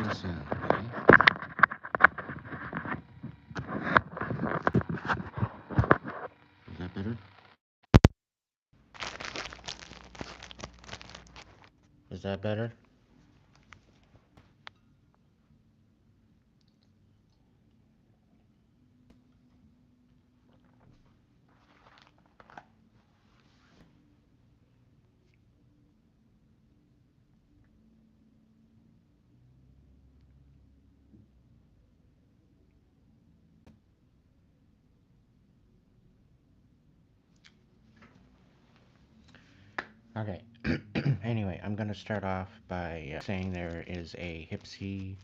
listen, okay? Is that better? Is that better? Okay. Anyway, I'm going to start off by saying there is a Hypsee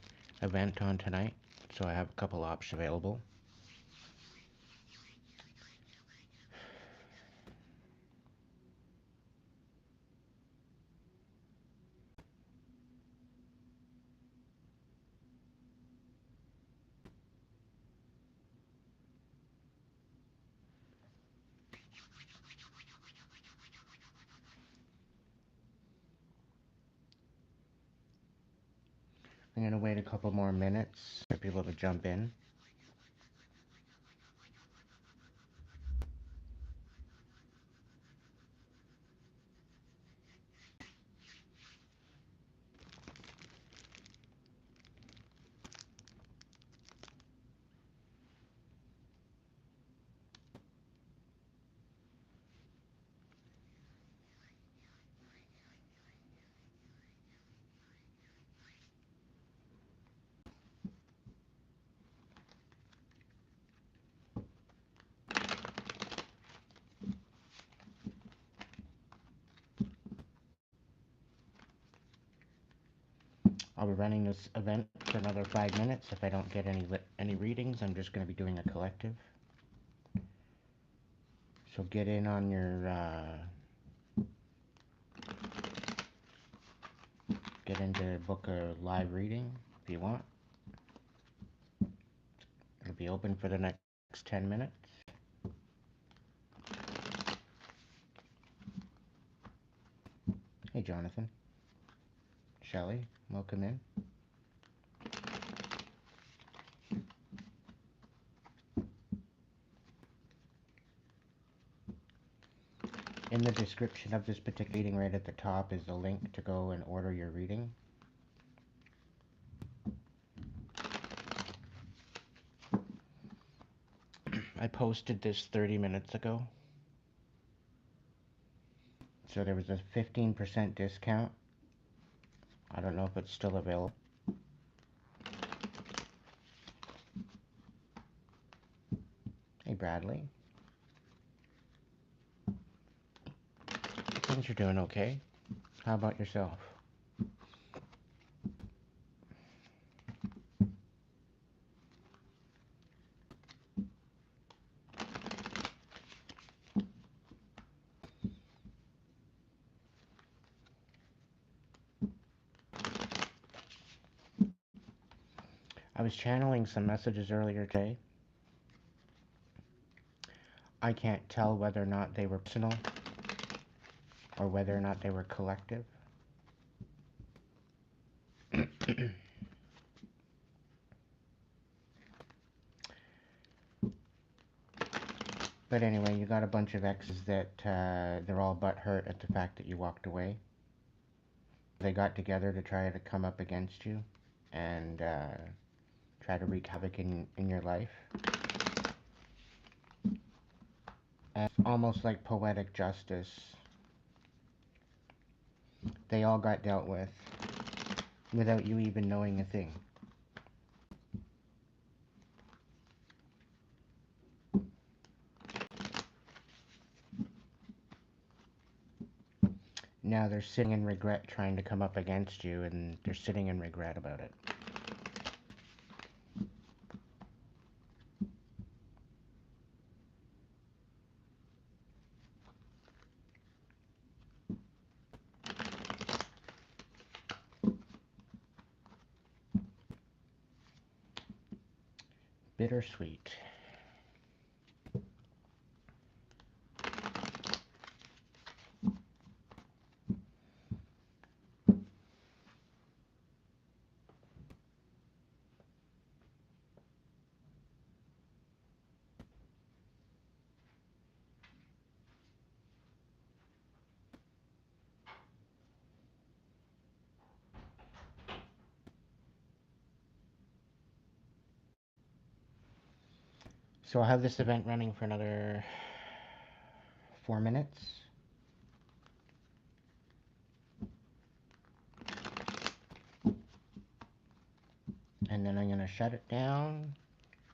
event on tonight, so I have a couple options available. I'm going to wait a couple more minutes for people to jump in. I'll be running this event for another 5 minutes. If I don't get any readings, I'm just going to be doing a collective. So get in on your get into book a live reading if you want. It'll be open for the next 10 minutes. Hey Jonathan. Shelley, welcome in. In the description of this particular reading right at the top is a link to go and order your reading. I posted this 30 minutes ago. So there was a 15% discount. I don't know if it's still available. Hey Bradley. Things are doing okay. How about yourself? I was channeling some messages earlier today. I can't tell whether or not they were personal or whether or not they were collective. But anyway, you got a bunch of exes that they're all butthurt at the fact that you walked away. They got together to try to come up against you and try to wreak havoc in your life. And almost like poetic justice. They all got dealt with without you even knowing a thing. Now they're sitting in regret trying to come up against you, and they're sitting in regret about it. Bittersweet. So I'll have this event running for another 4 minutes. And then I'm going to shut it down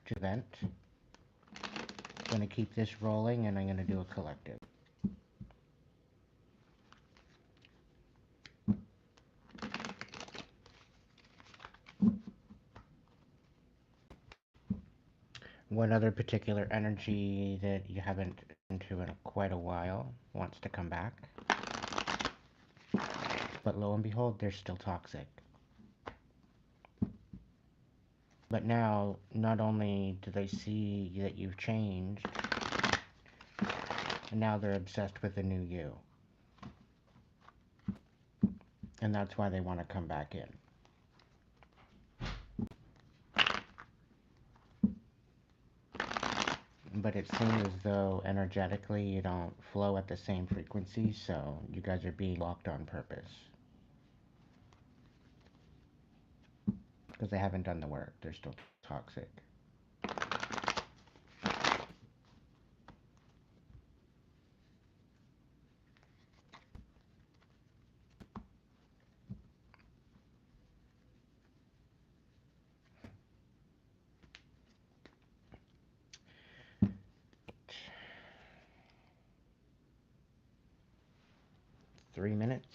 to event. I'm going to keep this rolling, and I'm going to do a collective. One other particular energy that you haven't into in quite a while wants to come back. But lo and behold, they're still toxic. But now, not only do they see that you've changed, and now they're obsessed with the new you. And that's why they want to come back in. But it seems as though energetically you don't flow at the same frequency, so you guys are being blocked on purpose. Because they haven't done the work. They're still toxic. Three minutes.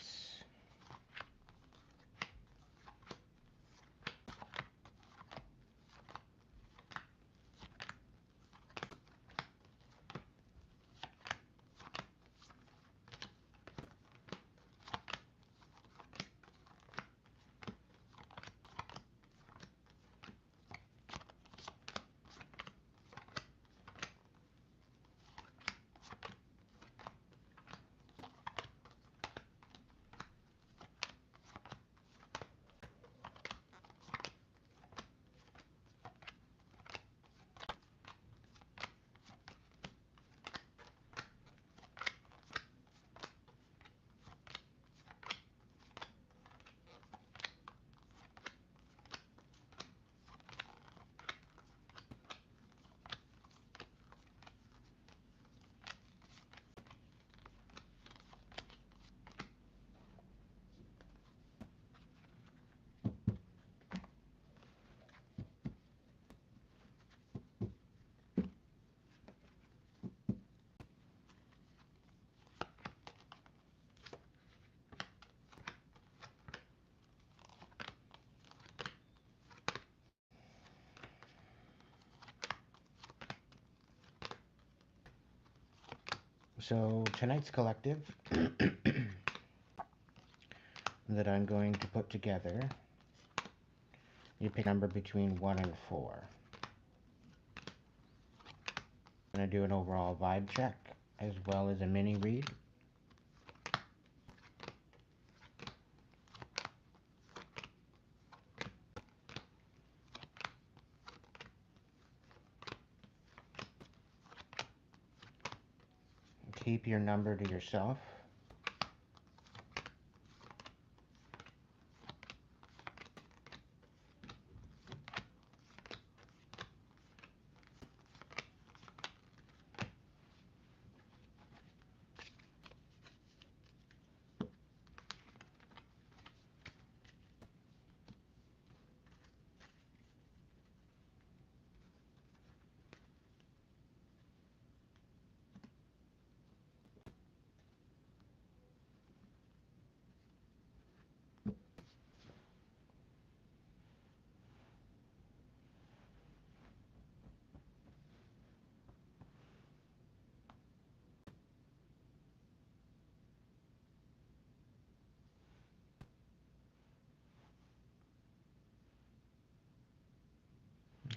So tonight's collective that I'm going to put together, you pick a number between 1 and 4. I'm going to do an overall vibe check as well as a mini read. Keep your number to yourself.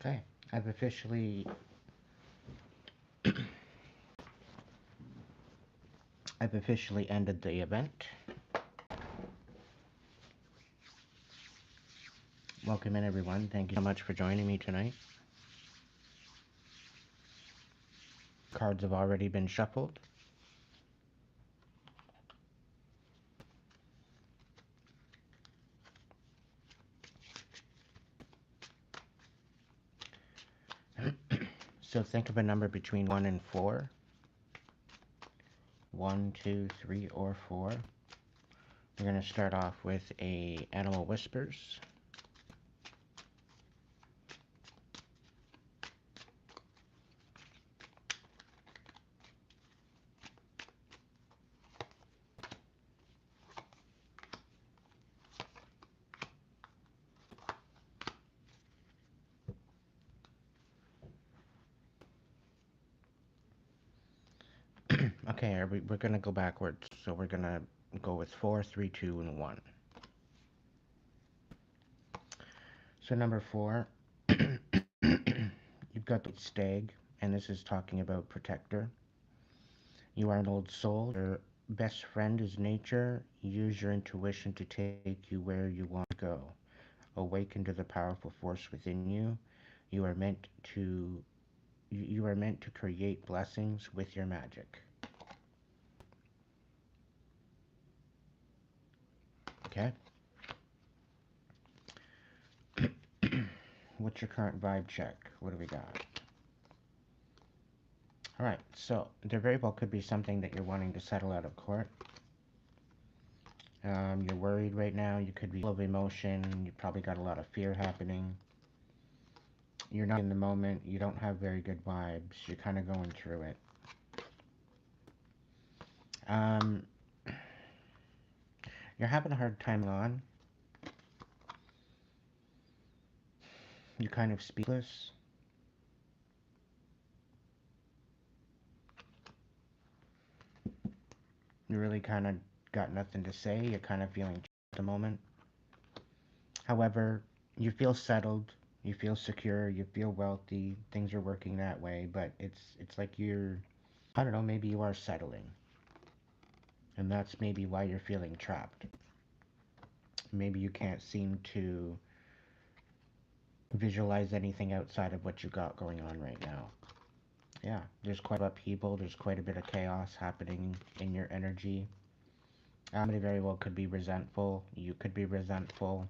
Okay, I've officially ended the event. Welcome in, everyone. Thank you so much for joining me tonight. Cards have already been shuffled. So think of a number between 1 and 4. 1, 2, 3, or 4. We're going to start off with a animal whispers. Okay, we're going to go backwards. So we're going to go with 4, 3, 2, and 1. So number 4, you've got the stag, and this is talking about protector. You are an old soul. Your best friend is nature. Use your intuition to take you where you want to go. Awaken to the powerful force within you. You are meant to you are meant to create blessings with your magic. Okay? What's your current vibe check? What do we got? Alright, so there very well could be something that you're wanting to settle out of court. You're worried right now. You could be full of emotion. You probably got a lot of fear happening. You're not in the moment. You don't have very good vibes. You're kind of going through it. Um, you're having a hard time on. You're kind of speechless. You really kind of got nothing to say. You're kind of feeling at the moment. However, you feel settled. You feel secure. You feel wealthy. Things are working that way. But it's like you're, I don't know, maybe you are settling. And that's maybe why you're feeling trapped. Maybe you can't seem to visualize anything outside of what you got going on right now. Yeah, there's quite a bit of upheaval. There's quite a bit of chaos happening in your energy. Somebody very well could be resentful. You could be resentful.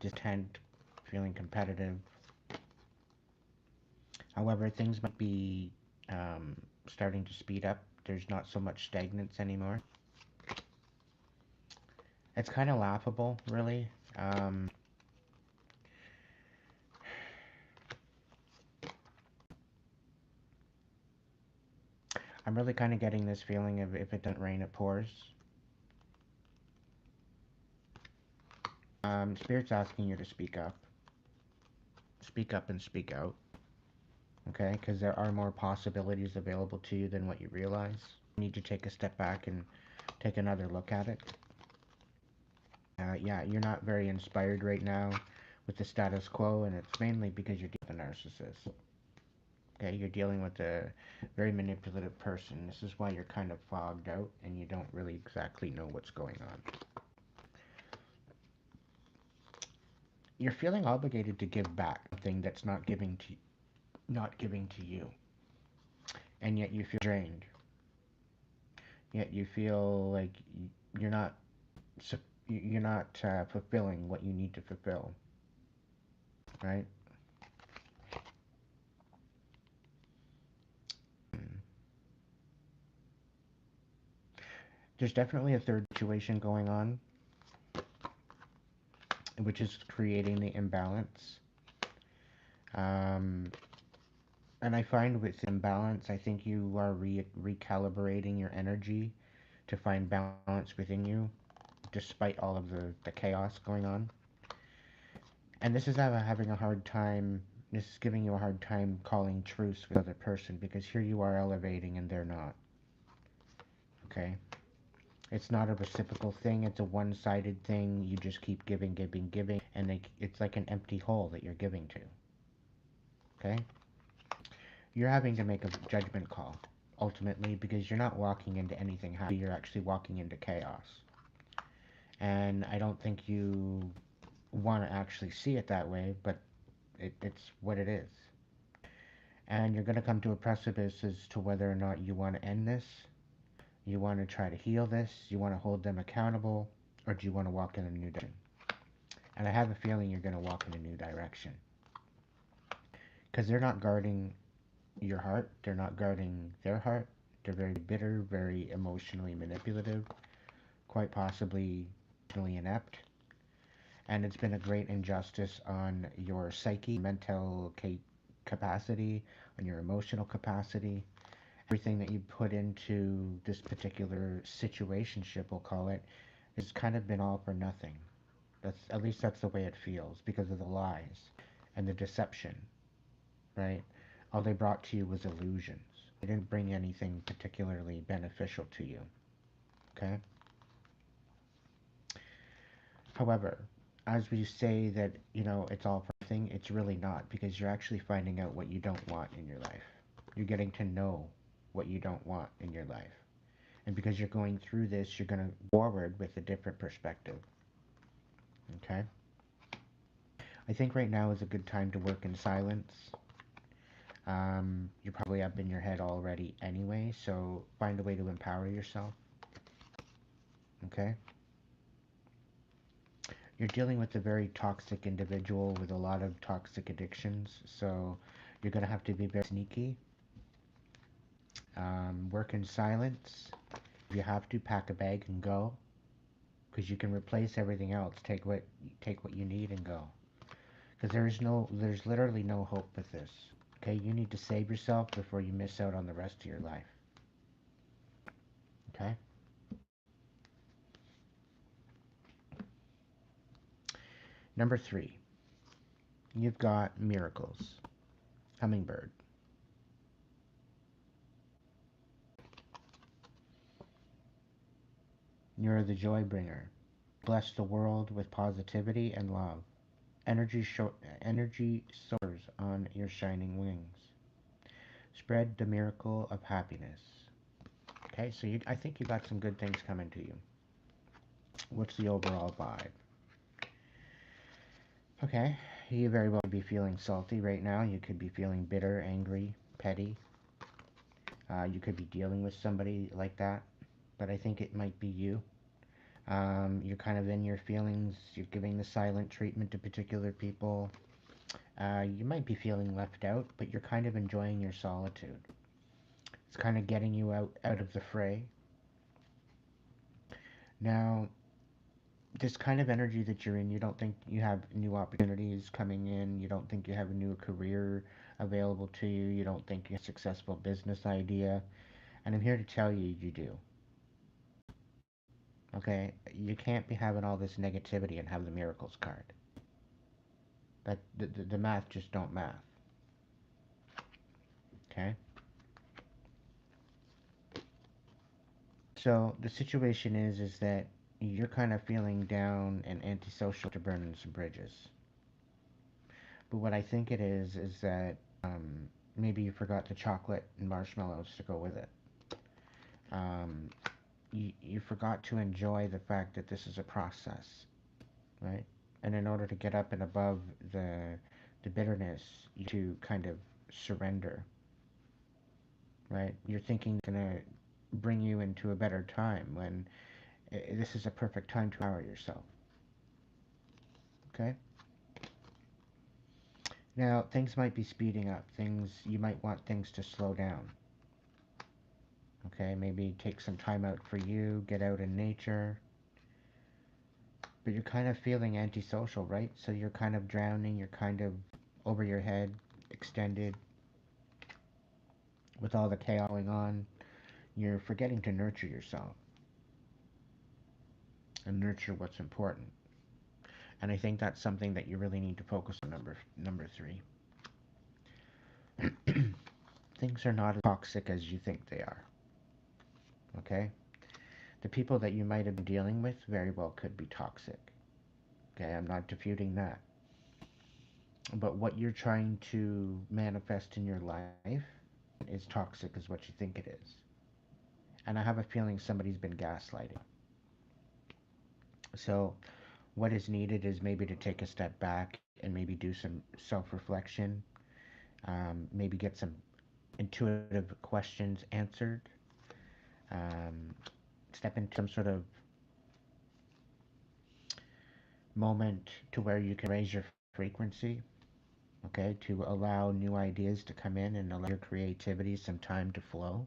Discontent, feeling competitive. However, things might be starting to speed up. There's not so much stagnance anymore. It's kind of laughable, really. I'm really kind of getting this feeling of if it doesn't rain, it pours. Spirit's asking you to speak up. Speak up and speak out. Okay? Because there are more possibilities available to you than what you realize. You need to take a step back and take another look at it. Yeah, you're not very inspired right now with the status quo, and it's mainly because you're dealing with a narcissist. Okay, you're dealing with a very manipulative person. This is why you're kind of fogged out and you don't really exactly know what's going on. You're feeling obligated to give back something that's not giving to you, and yet you feel drained. Yet you feel like you're not fulfilling what you need to fulfill, right? There's definitely a third situation going on, which is creating the imbalance. Um, and I find with imbalance, I think you are recalibrating your energy to find balance within you, despite all of the chaos going on. And this is having a hard time, this is giving you a hard time calling truce with the other person, because here you are elevating and they're not. Okay? It's not a reciprocal thing, it's a one-sided thing. You just keep giving, giving, giving, and it's like an empty hole that you're giving to. Okay? You're having to make a judgment call, ultimately, because you're not walking into anything happy, you're actually walking into chaos. And I don't think you want to actually see it that way, but it's what it is. And you're going to come to a precipice as to whether or not you want to end this, you want to try to heal this, you want to hold them accountable, or do you want to walk in a new direction? And I have a feeling you're going to walk in a new direction. Because they're not guarding your heart, they're not guarding their heart. They're very bitter, very emotionally manipulative, quite possibly emotionally inept. And it's been a great injustice on your psyche, mental capacity, on your emotional capacity. Everything that you put into this particular situationship, we'll call it, has kind of been all for nothing. That's at least that's the way it feels because of the lies and the deception, right? All they brought to you was illusions. They didn't bring anything particularly beneficial to you. Okay? However, as we say that, it's all for nothing, it's really not because you're actually finding out what you don't want in your life. You're getting to know what you don't want in your life. And because you're going through this, you're going to forward with a different perspective. Okay? I think right now is a good time to work in silence. You're probably up in your head already anyway, so find a way to empower yourself. Okay? You're dealing with a very toxic individual with a lot of toxic addictions, so you're going to have to be very sneaky. Work in silence. If you have to, pack a bag and go, because you can replace everything else. Take what you need and go. Because there's literally no hope with this. Okay, you need to save yourself before you miss out on the rest of your life. Okay. Number 3, you've got miracles. Hummingbird. You're the joy bringer. Bless the world with positivity and love. Energy soars on your shining wings. Spread the miracle of happiness. Okay, so I think you got some good things coming to you. What's the overall vibe? Okay, you very well be feeling salty right now. You could be feeling bitter, angry, petty. You could be dealing with somebody like that, but I think it might be you. You're kind of in your feelings. You're giving the silent treatment to particular people. You might be feeling left out, but you're kind of enjoying your solitude. It's kind of getting you out of the fray. Now, this kind of energy that you're in, you don't think you have new opportunities coming in. You don't think you have a new career available to you. You don't think you have a successful business idea. And I'm here to tell you, you do. Okay? You can't be having all this negativity and have the miracles card. That the math just don't math. Okay? So the situation is that you're kind of feeling down and antisocial to burning some bridges. But what I think it is that maybe you forgot the chocolate and marshmallows to go with it. Um, you forgot to enjoy the fact that this is a process, right? And in order to get up and above the bitterness, you to kind of surrender, right? You're thinking it's gonna bring you into a better time when this is a perfect time to empower yourself. Okay. Now things might be speeding up. Things you might want things to slow down. Okay, maybe take some time out for you, get out in nature. But you're kind of feeling antisocial, right? So you're kind of drowning, you're kind of over your head, extended with all the chaos going on. You're forgetting to nurture yourself and nurture what's important. And I think that's something that you really need to focus on. Number 3. Things are not as toxic as you think they are. Okay? The people that you might have been dealing with very well could be toxic. Okay, I'm not disputing that. But what you're trying to manifest in your life is toxic as what you think it is. And I have a feeling somebody's been gaslighting. So what is needed is maybe to take a step back and maybe do some self-reflection, maybe get some intuitive questions answered, um, step into some sort of moment to where you can raise your frequency, okay, to allow new ideas to come in and allow your creativity some time to flow.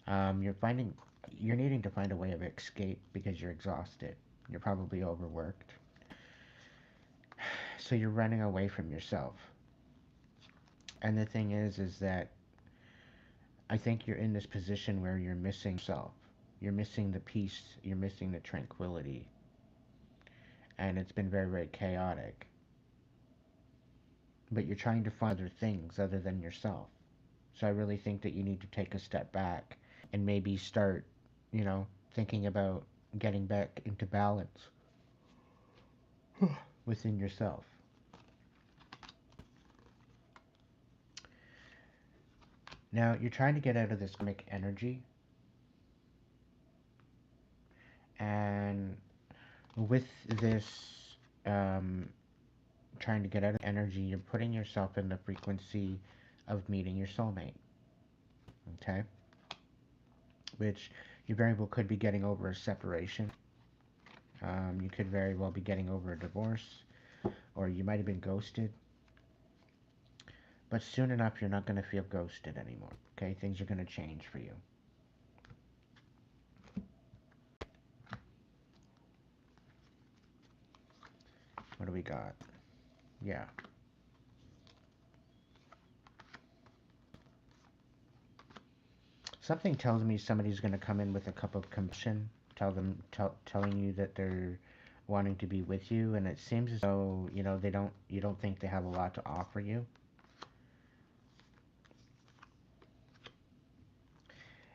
You're finding you're needing to find a way of escape because you're exhausted. You're probably overworked. So you're running away from yourself. And the thing is that I think you're in this position where you're missing yourself. You're missing the peace, you're missing the tranquility, and it's been very, very chaotic. But you're trying to find other things other than yourself. So I really think that you need to take a step back and maybe start, you know, thinking about getting back into balance within yourself. Now, you're trying to get out of this karmic energy, and with this um, trying to get out of energy, you're putting yourself in the frequency of meeting your soulmate, okay? Which you very well could be getting over a separation. You could very well be getting over a divorce, or you might have been ghosted. But soon enough, you're not going to feel ghosted anymore, okay? Things are going to change for you. What do we got? Yeah. Something tells me somebody's going to come in with a cup of compassion, telling you that they're wanting to be with you, and it seems as though you don't think they have a lot to offer you.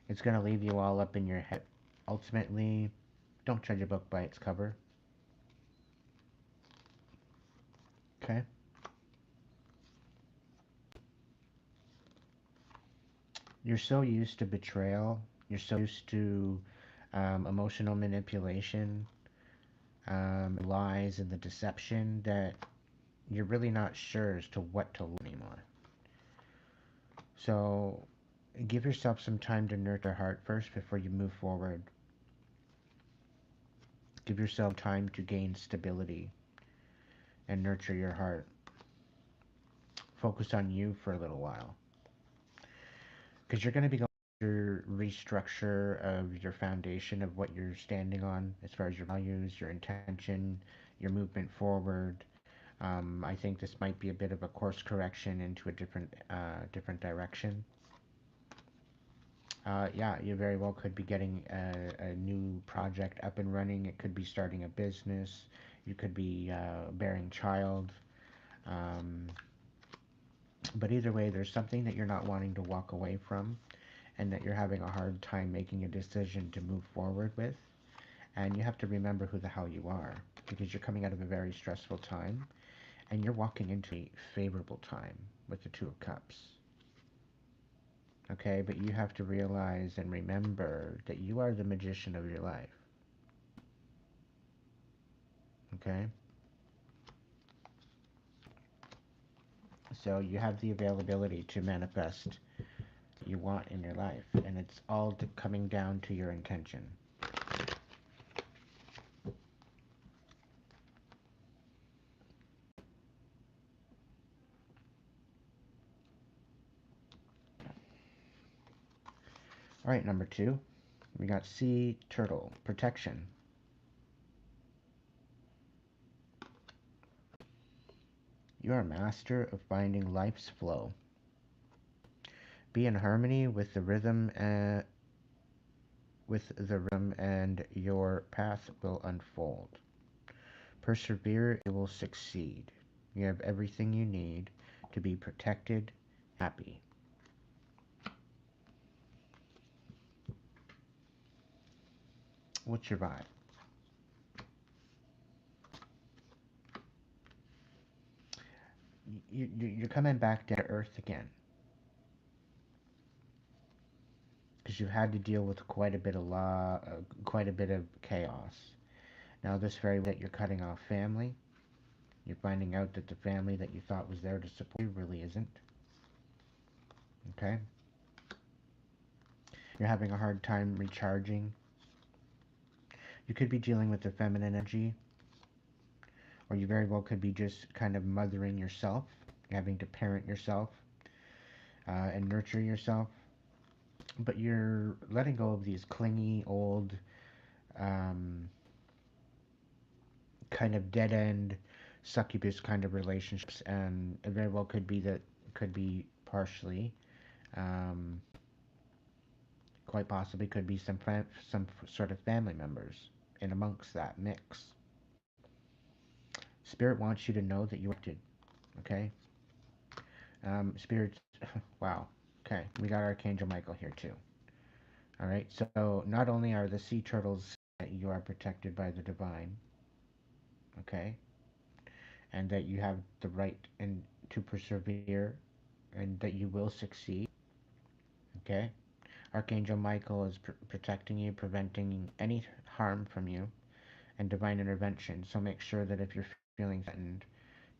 It's going to leave you all up in your head. Ultimately, don't judge a book by its cover. Okay? You're so used to betrayal. You're so used to emotional manipulation, lies, and the deception that you're really not sure as to what to learn anymore. So give yourself some time to nurture your heart first before you move forward. Give yourself time to gain stability and nurture your heart. Focus on you for a little while. Because you're going to be going through restructure of your foundation of what you're standing on as far as your values, your intention, your movement forward. I think this might be a bit of a course correction into a different direction. Yeah, you very well could be getting a new project up and running. It could be starting a business. You could be bearing child. Um, but either way, there's something that you're not wanting to walk away from, and that you're having a hard time making a decision to move forward with. And you have to remember who the hell you are, because you're coming out of a very stressful time, and you're walking into a favorable time with the Two of Cups. Okay, but you have to realize and remember that you are the magician of your life. Okay? So you have the availability to manifest what you want in your life, and it's all coming down to your intention. All right, number 2, we got sea turtle, protection. You are a master of finding life's flow. Be in harmony with the rhythm and your path will unfold. Persevere, you will succeed. You have everything you need to be protected, happy. What's your vibe? You're coming back down to earth again, because you've had to deal with quite a bit of chaos. Now, this very that you're cutting off family, you're finding out that the family that you thought was there to support you really isn't. Okay, you're having a hard time recharging. You could be dealing with the feminine energy, or you very well could be just kind of mothering yourself, having to parent yourself and nurture yourself. But you're letting go of these clingy, old, um, kind of dead end, succubus kind of relationships, and it very well could be that could be partially, um, quite possibly, could be some sort of family members in amongst that mix. Spirit wants you to know that you are acted. Okay. Spirits. Wow. Okay, we got Archangel Michael here too. All right. So not only are the sea turtles that you are protected by the divine, okay, and that you have the right and to persevere, and that you will succeed. Okay. Archangel Michael is protecting you, preventing any harm from you, and divine intervention. So make sure that if you're feeling threatened,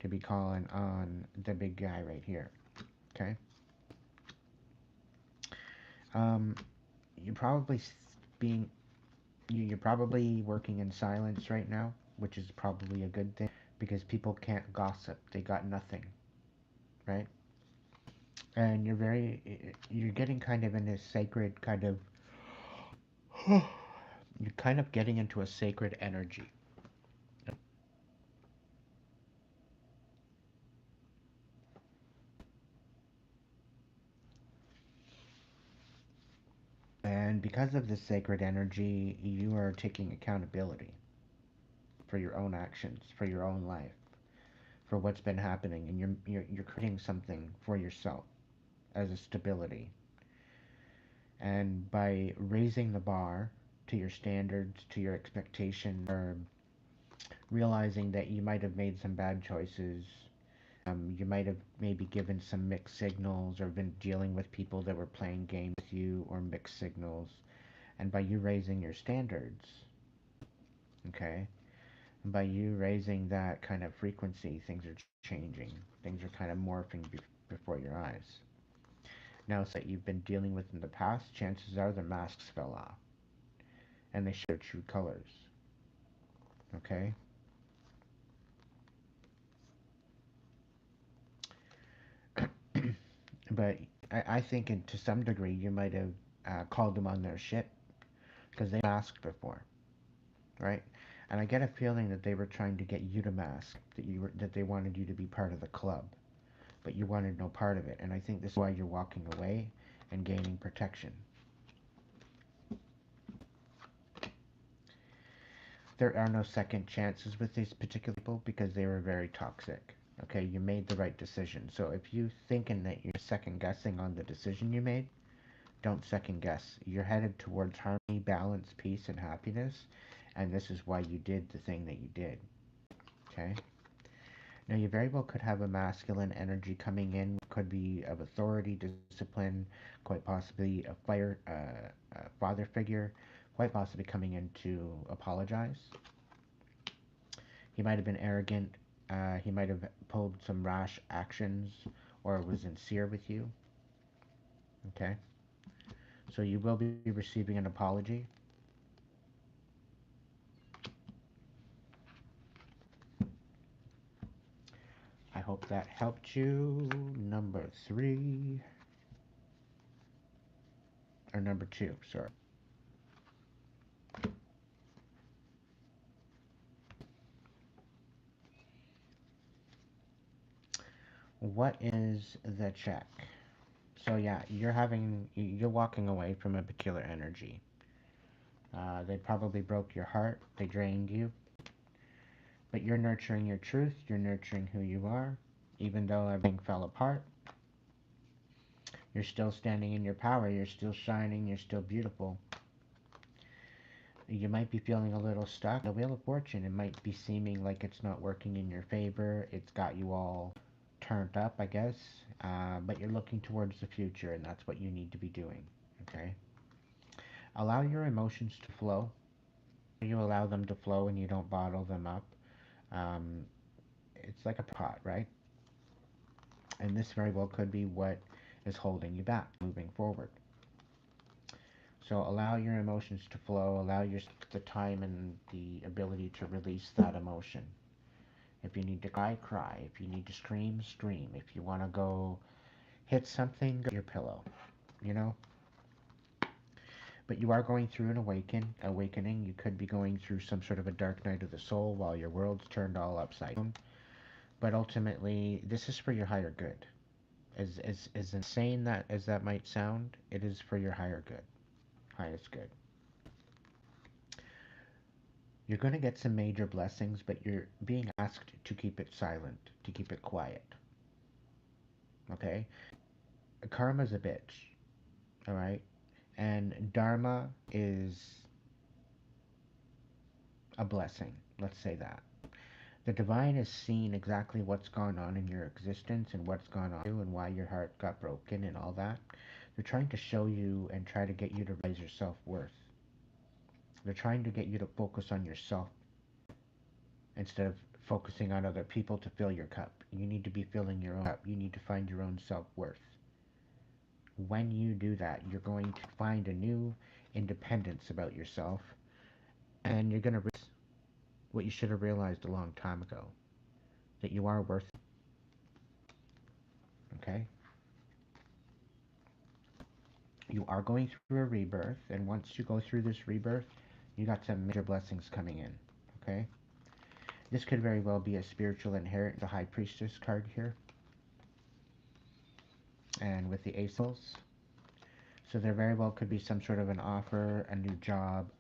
to be calling on the big guy right here. Okay. Um, you're probably being you're probably working in silence right now, which is probably a good thing because people can't gossip. They got nothing, right? And you're getting kind of in a sacred kind of you're kind of getting into a sacred energy. And because of this sacred energy, you are taking accountability for your own actions, for your own life, for what's been happening, and you're creating something for yourself as a stability. And by raising the bar to your standards, to your expectations, or realizing that you might have made some bad choices, you might have maybe given some mixed signals or been dealing with people that were playing games with you or mixed signals. And by you raising your standards, okay, and by you raising that kind of frequency, things are changing. Things are kind of morphing before your eyes. Now, so that you've been dealing with in the past, chances are the masks fell off and they show their true colors. Okay? But I think to some degree you might have called them on their shit because they masked before, right? And I get a feeling that they were trying to get you to mask, that they wanted you to be part of the club, but you wanted no part of it. And I think this is why you're walking away and gaining protection. There are no second chances with these particular people because they were very toxic. Okay, you made the right decision. So if you thinking that you're second guessing on the decision you made, don't second guess. You're headed towards harmony, balance, peace, and happiness, and this is why you did the thing that you did. Okay? Now, you very well could have a masculine energy coming in, could be of authority, discipline, quite possibly a father figure, quite possibly coming in to apologize. He might have been arrogant. He might have pulled some rash actions or was sincere with you. Okay? So you will be receiving an apology. I hope that helped you. Number three, or number two, sorry. What is the check? So yeah, you're walking away from a peculiar energy. They probably broke your heart. They drained you. But you're nurturing your truth. You're nurturing who you are. Even though everything fell apart, you're still standing in your power. You're still shining. You're still beautiful. You might be feeling a little stuck. The Wheel of Fortune, it might be seeming like it's not working in your favor. It's got you all turned up, I guess. But you're looking towards the future, and that's what you need to be doing. Okay? Allow your emotions to flow. You allow them to flow and you don't bottle them up. Um, it's like a pot, right? And this very well could be what is holding you back moving forward. So allow your emotions to flow, allow your the time and the ability to release that emotion. If you need to cry, cry. If you need to scream, scream. If you want to go hit something, go your pillow. You know? But you are going through an awakening. You could be going through some sort of a dark night of the soul while your world's turned all upside down. But ultimately, this is for your higher good. As insane that as that might sound, it is for your higher good, highest good. You're going to get some major blessings, but you're being asked to keep it silent, to keep it quiet. Okay? Karma's a bitch, all right? And dharma is a blessing. Let's say that. The divine has seen exactly what's gone on in your existence and what's gone on you and why your heart got broken and all that. They're trying to show you and try to get you to raise your self-worth. They're trying to get you to focus on yourself instead of focusing on other people to fill your cup. You need to be filling your own cup. You need to find your own self-worth. When you do that, you're going to find a new independence about yourself, and you're going to realize what you should have realized a long time ago, that you are worth it. Okay? You are going through a rebirth, and once you go through this rebirth, you got some major blessings coming in. Okay? This could very well be a spiritual inheritance, the High Priestess card here, and with the Aces. So there very well could be some sort of an offer, a new job,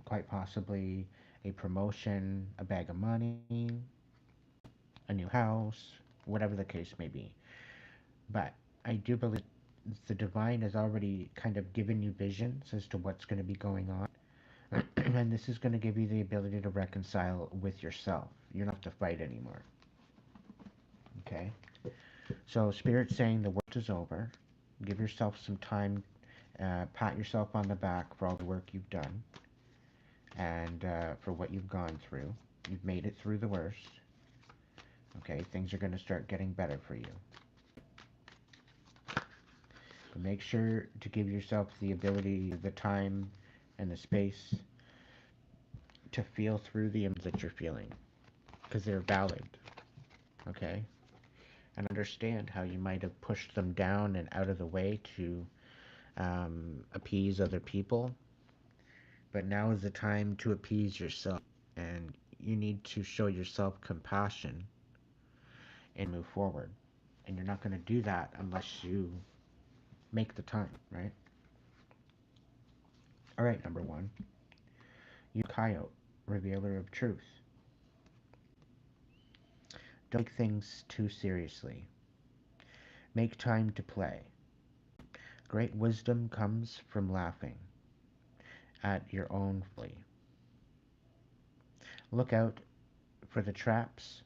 quite possibly a promotion, a bag of money, a new house, whatever the case may be. But I do believe the divine has already kind of given you visions as to what's going to be going on. And this is going to give you the ability to reconcile with yourself. You don't have to fight anymore. Okay? So Spirit's saying the work is over. Give yourself some time. Pat yourself on the back for all the work you've done and for what you've gone through. You've made it through the worst. Okay, things are going to start getting better for you. But make sure to give yourself the ability, the time, and the space to feel through the emotions that you're feeling, because they're valid. Okay, and understand how you might have pushed them down and out of the way to appease other people. But now is the time to appease yourself, and you need to show yourself compassion and move forward. And you're not going to do that unless you make the time, right? All right, number one. You coyote, revealer of truth. Don't take things too seriously. Make time to play. Great wisdom comes from laughing at your own folly. Look out for the traps,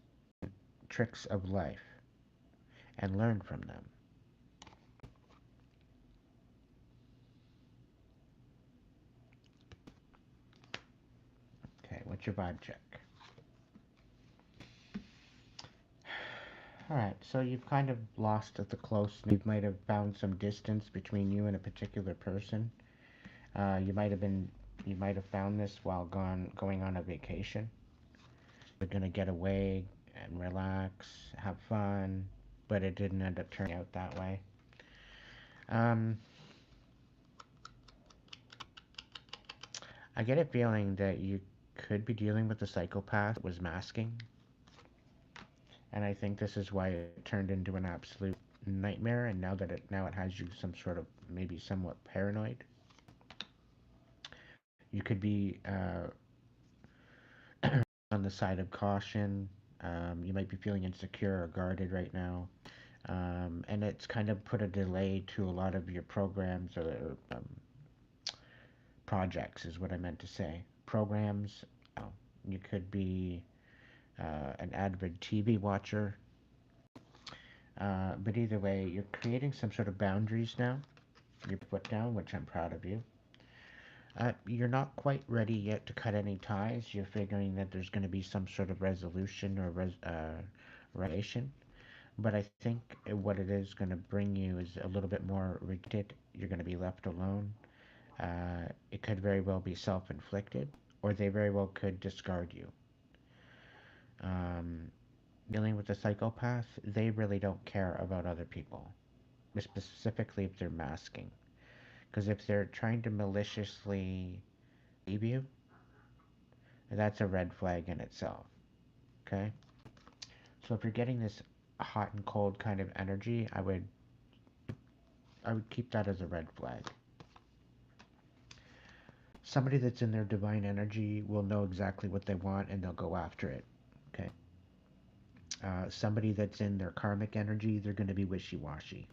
tricks of life, and learn from them. Okay, what's your vibe check? Alright, so you've kind of lost at the closeness. You might have found some distance between you and a particular person. You might have found this while going on a vacation. You're gonna get away and relax, have fun, but it didn't end up turning out that way. Um, I get a feeling that you could be dealing with a psychopath that was masking, and I think this is why it turned into an absolute nightmare. And now it has you some sort of maybe somewhat paranoid. You could be on the side of caution. You might be feeling insecure or guarded right now. And it's kind of put a delay to a lot of your programs or projects, is what I meant to say. Programs, oh, you could be an avid TV watcher. But either way, you're creating some sort of boundaries now. You put down, which I'm proud of you. You're not quite ready yet to cut any ties. You're figuring that there's going to be some sort of resolution or relation. But I think what it is going to bring you is a little bit more rigid. You're going to be left alone. It could very well be self-inflicted, or they very well could discard you. Um, Dealing with a psychopath, they really don't care about other people, specifically if they're masking. Because if they're trying to maliciously leave you, that's a red flag in itself. Okay? So if you're getting this hot and cold kind of energy, I would keep that as a red flag. Somebody that's in their divine energy will know exactly what they want and they'll go after it. Okay? Somebody that's in their karmic energy, they're going to be wishy-washy.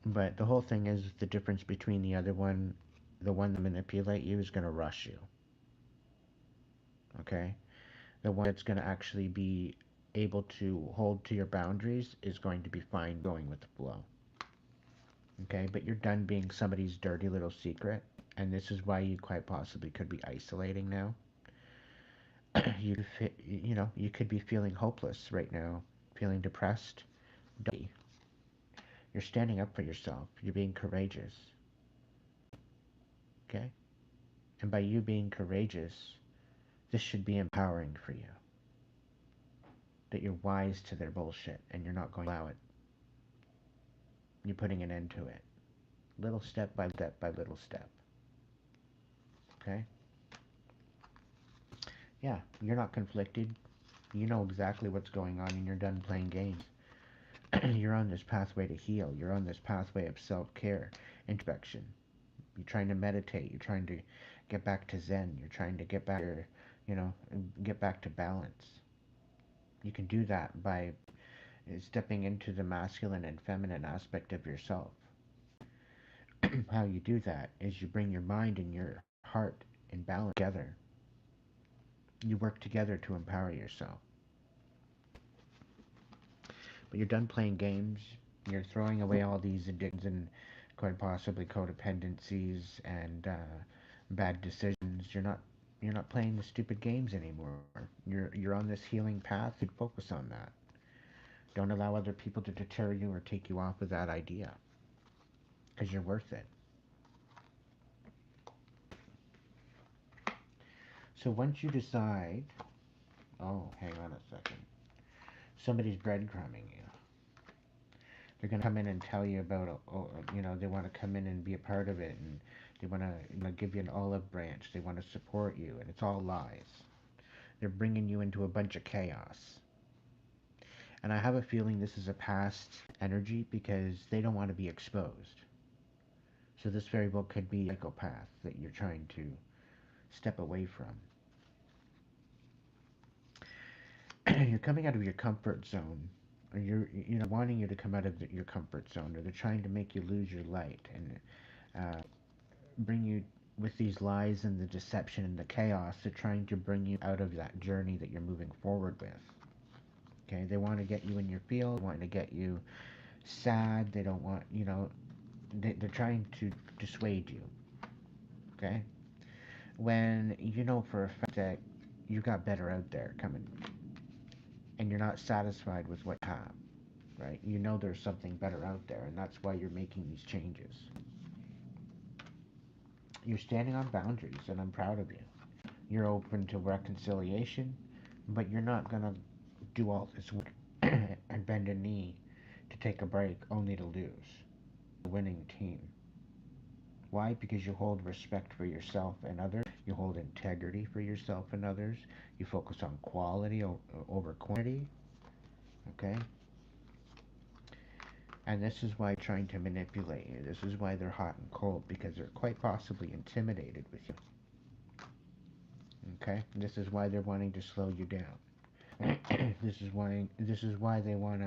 But the whole thing is the difference between the one that manipulate you is going to rush you. Okay? The one that's going to actually be able to hold to your boundaries is going to be fine going with the flow. Okay? But you're done being somebody's dirty little secret, and this is why you quite possibly could be isolating now. You could be feeling hopeless right now, feeling depressed. Don't be. You're standing up for yourself. You're being courageous. Okay? And by you being courageous, this should be empowering for you. That you're wise to their bullshit and you're not going to allow it. You're putting an end to it. Little step by step by little step. Okay? Yeah, you're not conflicted. You know exactly what's going on and you're done playing games. You're on this pathway to heal. You're on this pathway of self-care, introspection. You're trying to meditate. You're trying to get back to Zen. You're trying to get back your, get back to balance. You can do that by stepping into the masculine and feminine aspect of yourself. How you do that is you bring your mind and your heart in balance together. You work together to empower yourself. But you're done playing games. You're throwing away all these addictions and quite possibly codependencies and bad decisions. You're not playing the stupid games anymore. You're on this healing path. You focus on that. Don't allow other people to deter you or take you off of that idea, because you're worth it. So once you decide, oh, hang on a second, somebody's breadcrumbing you. They're going to come in and tell you about, they want to come in and be a part of it, and they want to give you an olive branch. They want to support you, and it's all lies. They're bringing you into a bunch of chaos. And I have a feeling this is a past energy because they don't want to be exposed. So this very well could be a psychopath that you're trying to step away from. You're coming out of your comfort zone, or you're wanting you to come out of your comfort zone, or they're trying to make you lose your light and bring you with these lies and the deception and the chaos. They're trying to bring you out of that journey that you're moving forward with. Okay, they want to get you in your field, want to get you sad. They don't want they're trying to dissuade you. Okay, when you know for a fact that you got better out there coming, and you're not satisfied with what you have, right? You know there's something better out there, and that's why you're making these changes. You're standing on boundaries, and I'm proud of you. You're open to reconciliation, but you're not going to do all this work and bend a knee to take a break only to lose. The winning team. Why? Because you hold respect for yourself and others. You hold integrity for yourself and others. You focus on quality over quantity. Okay? And this is why they're trying to manipulate you. This is why they're hot and cold, because they're quite possibly intimidated with you. Okay? This is why they're wanting to slow you down. This is why they want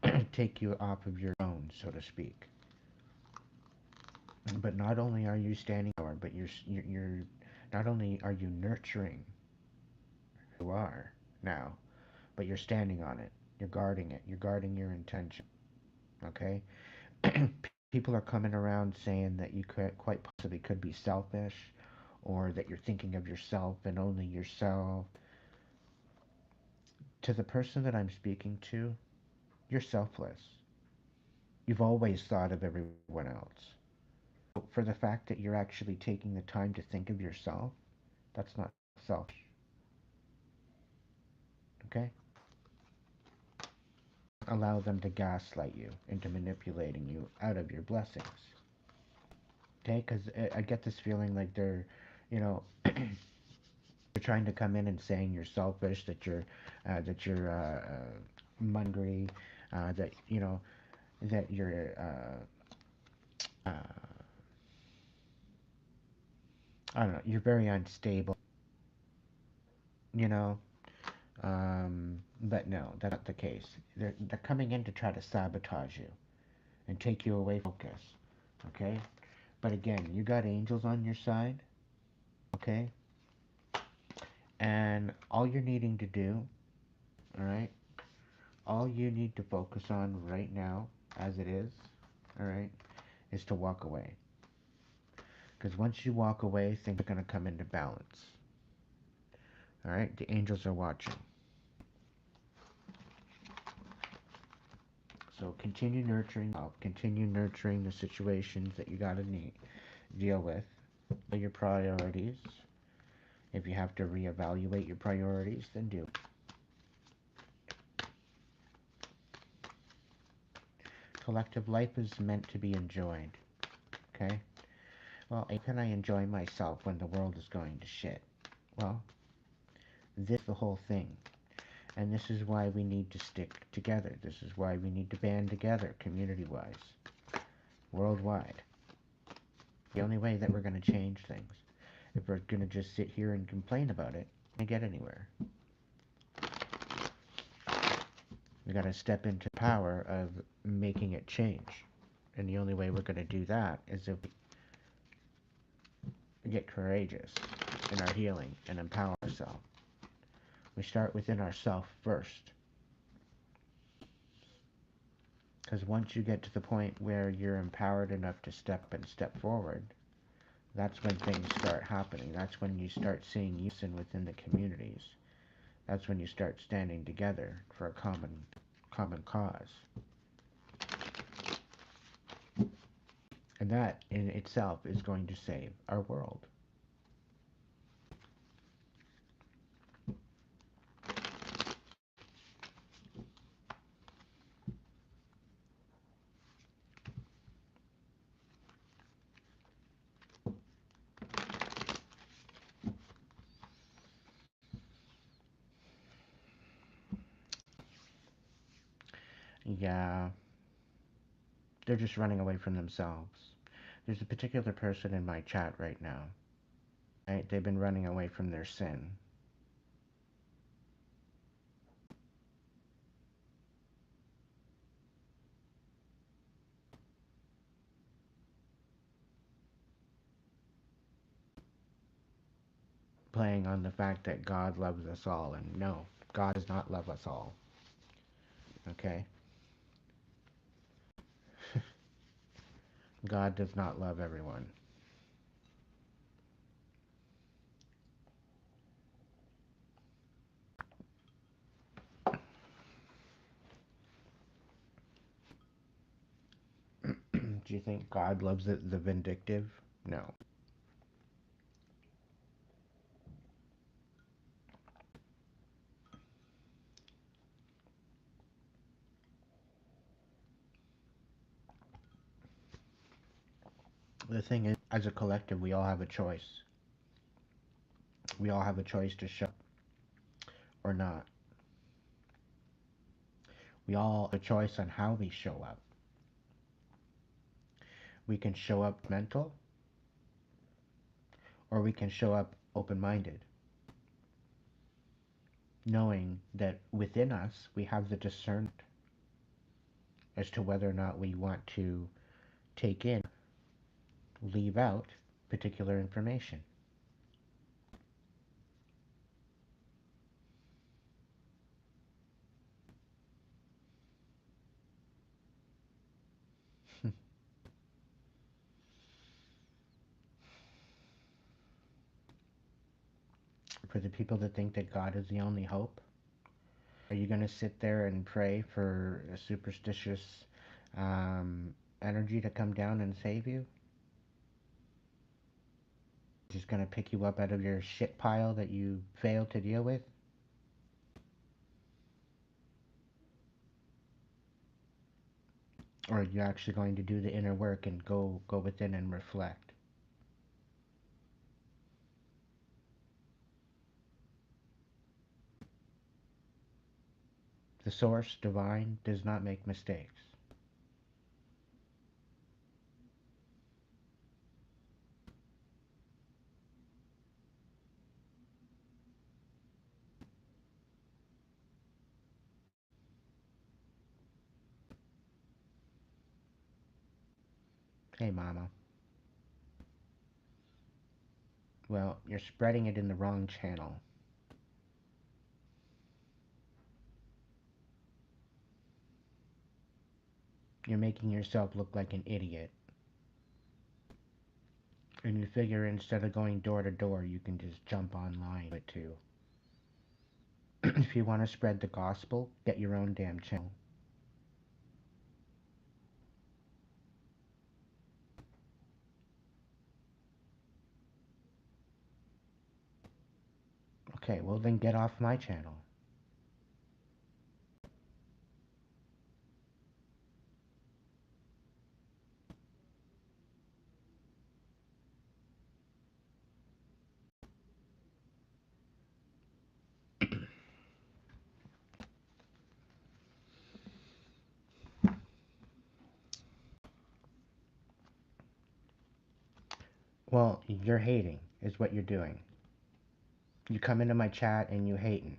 to take you off of your own, so to speak. But not only are you standing forward, but you're not only are you nurturing who you are now, but you're standing on it. You're guarding it. You're guarding your intention. Okay? People are coming around saying that you could quite possibly could be selfish, or that you're thinking of yourself and only yourself. To the person that I'm speaking to, you're selfless. You've always thought of everyone else. For the fact that you're actually taking the time to think of yourself, That's not selfish. Okay? Allow them to gaslight you into manipulating you out of your blessings. Okay? Because I get this feeling like they're, you know, they're trying to come in and saying you're selfish, that you're hungry, that that you're I don't know, you're very unstable, you know. But no, that's not the case. They're coming in to try to sabotage you and take you away from focus. Okay? But again, you got angels on your side, okay? And all you're needing to do, alright? All you need to focus on right now, as it is, alright, is to walk away. Because once you walk away, things are going to come into balance. Alright? The angels are watching. So continue nurturing the situations that you gotta deal with. Your priorities. If you have to reevaluate your priorities, then do. Collective life is meant to be enjoyed. Okay? Well, how can I enjoy myself when the world is going to shit? Well, this is the whole thing. And this is why we need to stick together. This is why we need to band together, community-wise, worldwide. The only way that we're going to change things. If we're going to just sit here and complain about it, we can't get anywhere. We got to step into power of making it change. And the only way we're going to do that is if we get courageous in our healing and empower ourselves. We start within ourselves first. Because once you get to the point where you're empowered enough to step forward, that's when things start happening. That's when you start seeing unison within the communities. That's when you start standing together for a common cause. And that in itself is going to save our world. Yeah, they're just running away from themselves. There's a particular person in my chat right now. Right? They've been running away from their sin. Playing on the fact that God loves us all, and no, God does not love us all. Okay? God does not love everyone. Do you think God loves the vindictive? No. The thing is, as a collective, we all have a choice. We all have a choice to show up or not. We all have a choice on how we show up. We can show up mental, or we can show up open-minded, knowing that within us we have the discernment as to whether or not we want to take in, leave out particular information. For the people that think that God is the only hope, are you going to sit there and pray for a superstitious energy to come down and save you? Just gonna pick you up out of your shit pile that you failed to deal with? Or are you actually going to do the inner work and go within and reflect? The source, divine, does not make mistakes. Hey, mama. Well, you're spreading it in the wrong channel. You're making yourself look like an idiot. And you figure instead of going door to door, you can just jump online with too. If you want to spread the gospel, get your own damn channel. Okay, well then get off my channel. Well, you're hating, is what you're doing. You come into my chat and you hating.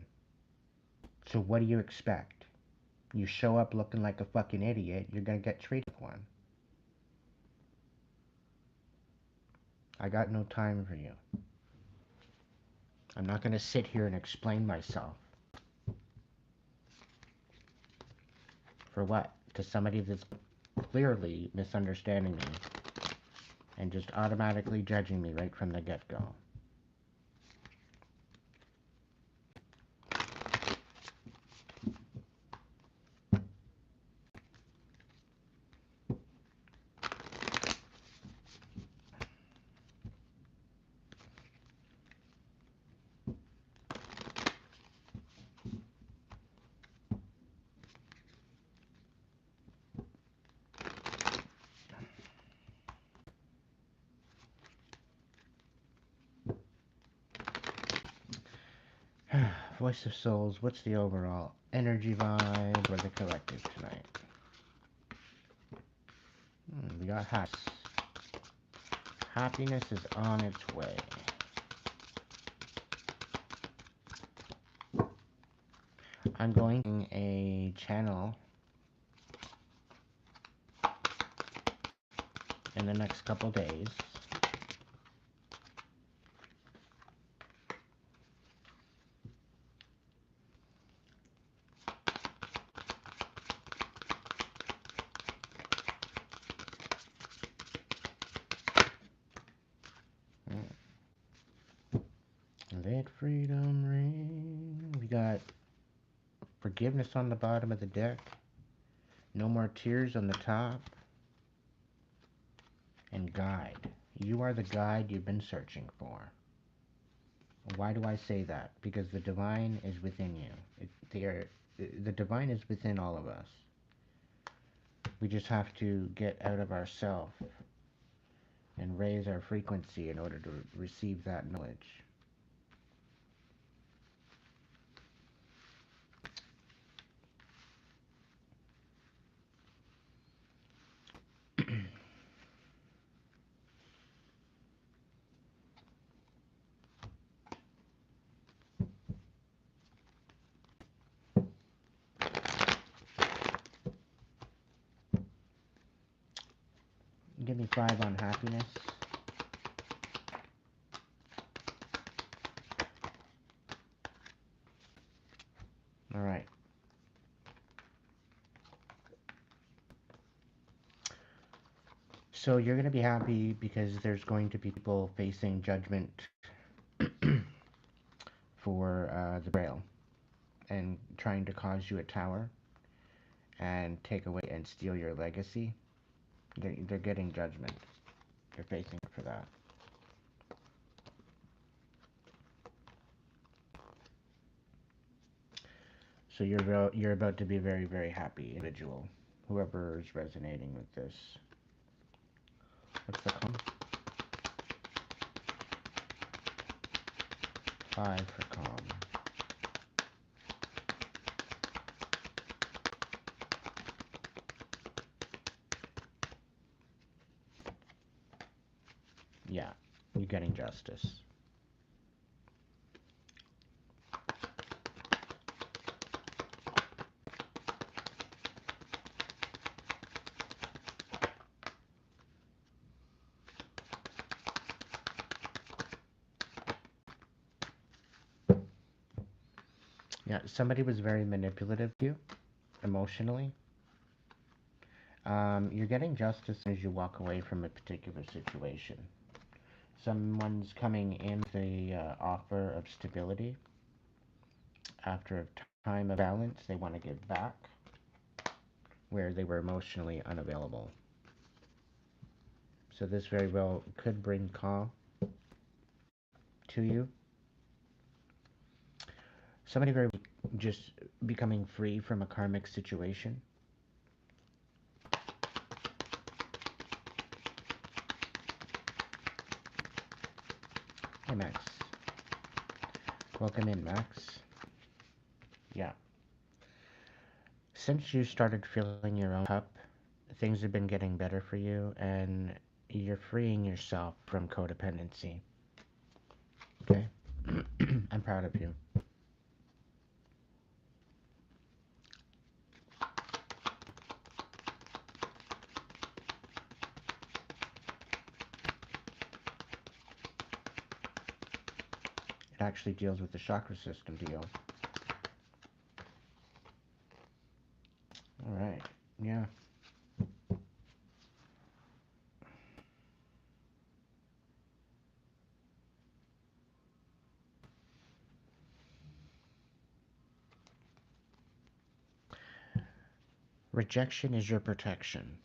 So what do you expect? You show up looking like a fucking idiot, you're gonna get treated like one. I got no time for you. I'm not gonna sit here and explain myself. For what? To somebody that's clearly misunderstanding me and just automatically judging me right from the get-go. Voice of Souls, what's the overall energy vibe or the collective tonight? We got happiness. Happiness is on its way. I'm going to a channel in the next couple days. Let freedom ring. We got forgiveness on the bottom of the deck. No more tears on the top. And guide. You are the guide you've been searching for. Why do I say that? Because the divine is within you. The divine is within all of us. We just have to get out of ourself and raise our frequency in order to receive that knowledge. Give me 5 on happiness. Alright. So you're going to be happy because there's going to be people facing judgment for the Grail and trying to cause you a tower and take away and steal your legacy. They're getting judgment. They're facing for that. So you're about to be a very, very happy individual. Whoever is resonating with this. What's the calm? 5 for calm. Yeah, you're getting justice. Yeah, somebody was very manipulative to you emotionally. You're getting justice as you walk away from a particular situation. Someone's coming in with the offer of stability. After a time of balance, they want to give back where they were emotionally unavailable. So this very well could bring calm to you. Somebody very just becoming free from a karmic situation. Hey Max. Welcome in, Max. Yeah. Since you started filling your own cup, things have been getting better for you and you're freeing yourself from codependency. Okay? I'm proud of you. It actually deals with the chakra system deal. Alright, yeah. Rejection is your protection.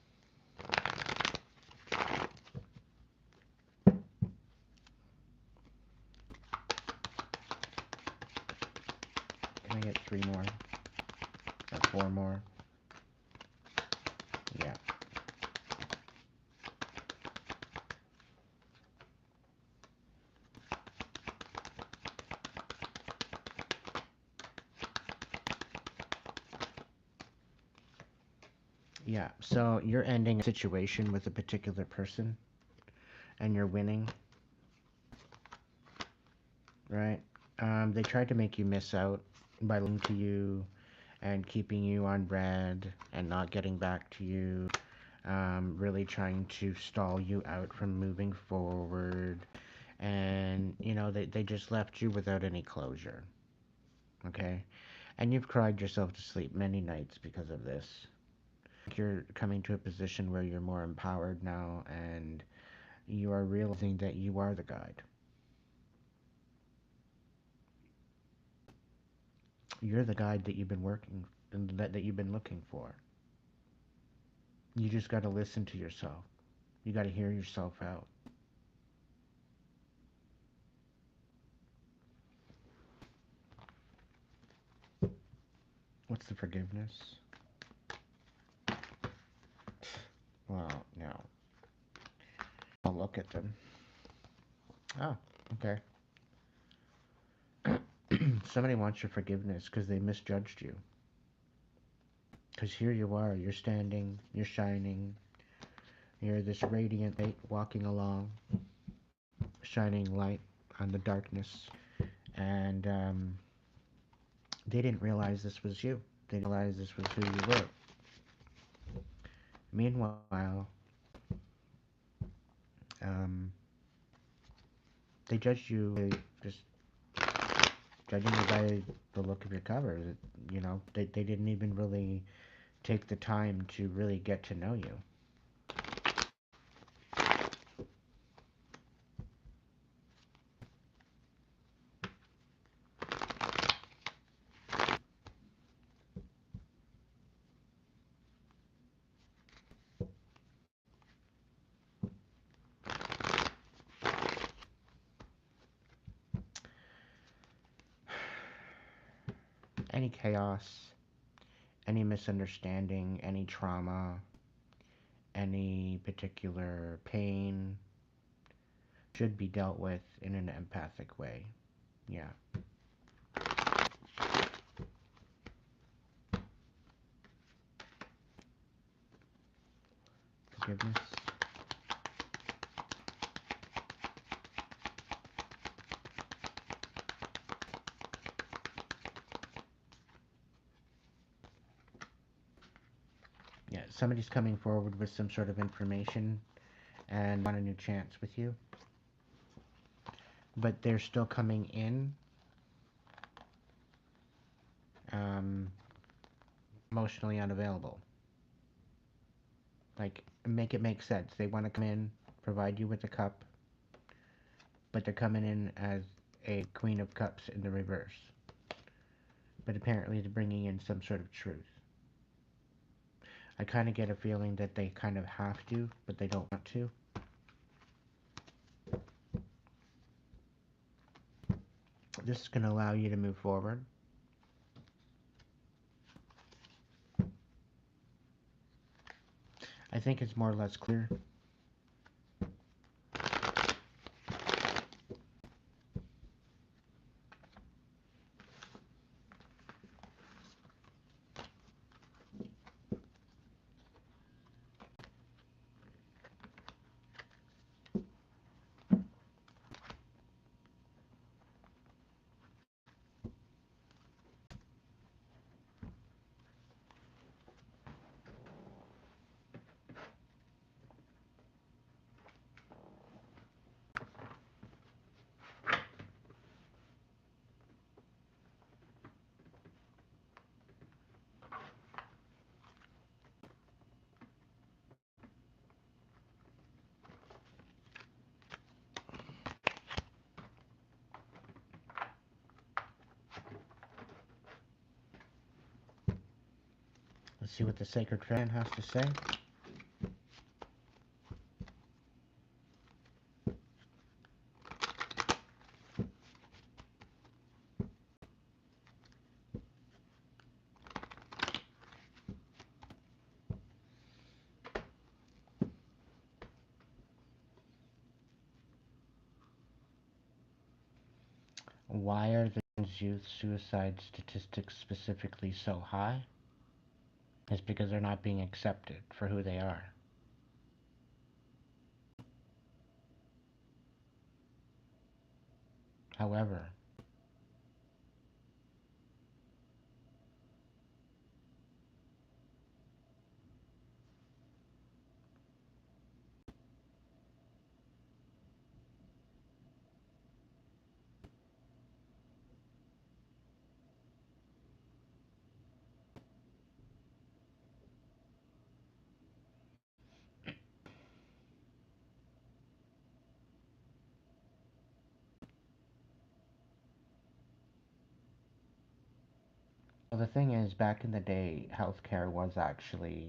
Can I get 3 more? Or 4 more? Yeah. Yeah, so you're ending a situation with a particular person and you're winning, right? They tried to make you miss out by lying to you and keeping you on bread and not getting back to you, really trying to stall you out from moving forward. And, you know, they just left you without any closure, okay? And you've cried yourself to sleep many nights because of this. You're coming to a position where you're more empowered now and you are realizing that you are the guide. You're the guide that you've been working, that you've been looking for. You just got to listen to yourself. You got to hear yourself out. What's the forgiveness? Well, no. I'll look at them. Oh, okay. Somebody wants your forgiveness because they misjudged you. Because here you are, you're standing, you're shining, you're this radiant light walking along, shining light on the darkness. And they didn't realize this was you. They didn't realize this was who you were. Meanwhile, um, they judged you just judging you by the look of your cover. You know, they didn't even really take the time to really get to know you. any chaos, any misunderstanding, any trauma, any particular pain should be dealt with in an empathic way. Yeah. Forgiveness. Yeah, somebody's coming forward with some sort of information and want a new chance with you, but they're still coming in um, emotionally unavailable. Like, make it make sense. They want to come in, provide you with a cup, but they're coming in as a Queen of Cups in the reverse. But apparently they're bringing in some sort of truth. I kind of get a feeling that they kind of have to, but they don't want to. This is going to allow you to move forward. I think it's more or less clear. Let's see what the Sacred Fan has to say. Why are the youth suicide statistics specifically so high? It's because they're not being accepted for who they are. However, well, the thing is, back in the day, healthcare was actually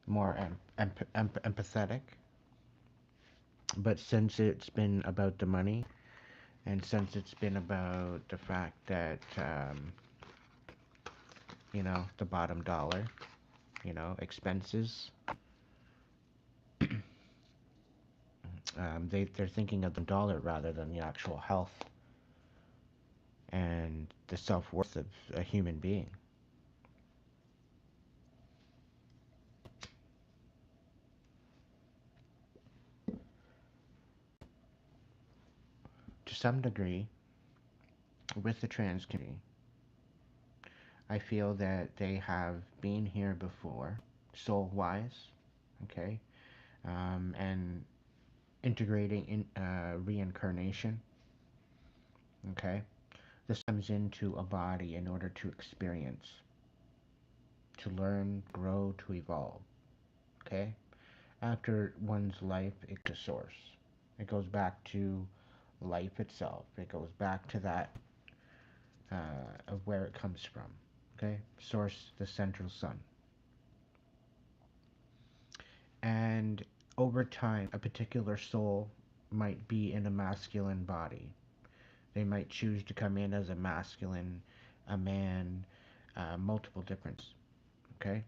more empathetic. But since it's been about the money, and since it's been about the fact that, the bottom dollar, expenses, they're thinking of the dollar rather than the actual health and the self-worth of a human being. To some degree, with the trans community, I feel that they have been here before, soul-wise, okay, and integrating in reincarnation, okay. This comes into a body in order to experience, to learn, grow, to evolve, okay. After one's life, it's a source. It goes back to life itself. It goes back to that of where it comes from. Okay, source, the central sun. And over time, a particular soul might be in a masculine body. They might choose to come in as a masculine, a man, multiple differences. Okay?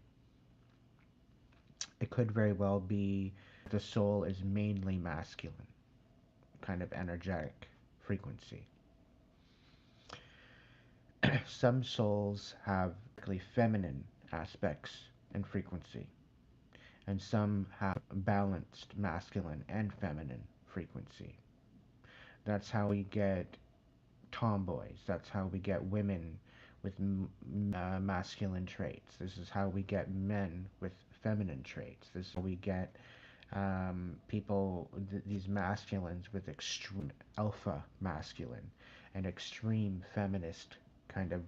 It could very well be the soul is mainly masculine, kind of energetic frequency. Some souls have feminine aspects and frequency, and some have balanced masculine and feminine frequency. That's how we get tomboys. That's how we get women with masculine traits. This is how we get men with feminine traits. This is how we get people, these masculines with extreme alpha masculine and extreme feminist kind of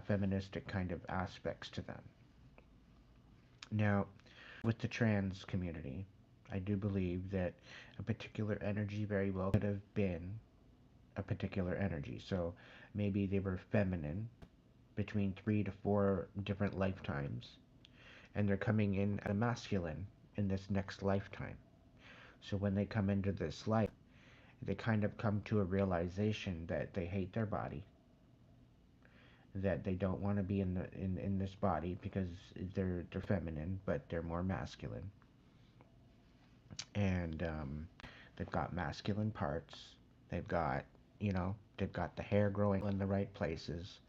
feministic kind of aspects to them. Now, with the trans community, I do believe that a particular energy very well could have been a particular energy. So maybe they were feminine between 3 to 4 different lifetimes, and they're coming in as a masculine in this next lifetime. So when they come into this life, they kind of come to a realization that they hate their body, that they don't want to be in this body because they're feminine, but they're more masculine, and they've got masculine parts. They've got they've got the hair growing in the right places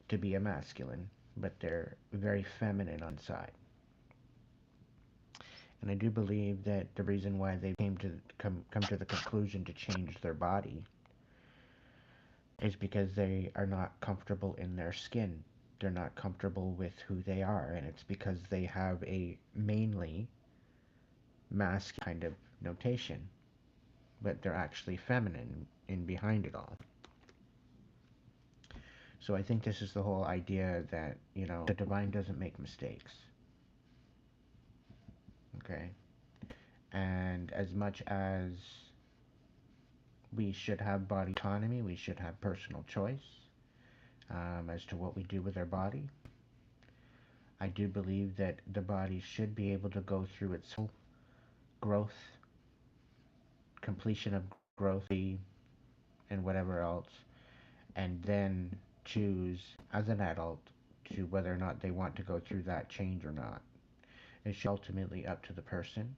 to be a masculine, but they're very feminine on side. And I do believe that the reason why they come to the conclusion to change their body is because they are not comfortable in their skin. They're not comfortable with who they are, and it's because they have a mainly masculine kind of notation, but they're actually feminine in behind it all. So I think this is the whole idea that, the divine doesn't make mistakes. Okay? And as much as we should have body autonomy, we should have personal choice as to what we do with our body. I do believe that the body should be able to go through its whole growth, completion of growth, and whatever else, and then choose as an adult to whether or not they want to go through that change or not. It's ultimately up to the person,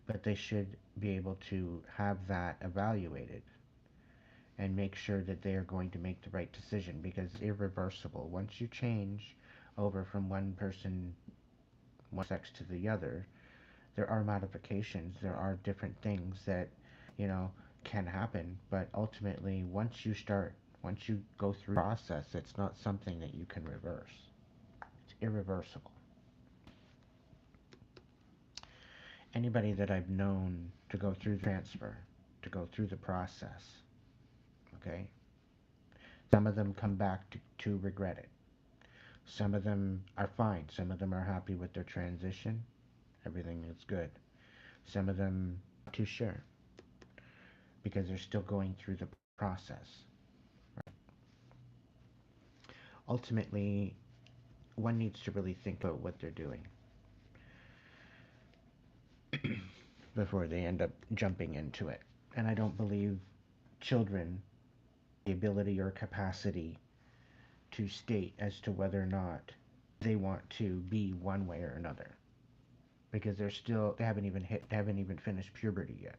but they should be able to have that evaluated and make sure that they are going to make the right decision, because it's irreversible. Once you change over from one person, one sex to the other, there are modifications, there are different things that, can happen, but ultimately once you go through the process, it's not something that you can reverse. It's irreversible. Anybody that I've known to go through the transfer, to go through the process, okay? Some of them come back to regret it. Some of them are fine. Some of them are happy with their transition. Everything is good. Some of them not too sure because they're still going through the process. Right? Ultimately, one needs to really think about what they're doing before they end up jumping into it. And I don't believe children the ability or capacity to state as to whether or not they want to be one way or another, because they haven't even finished puberty yet.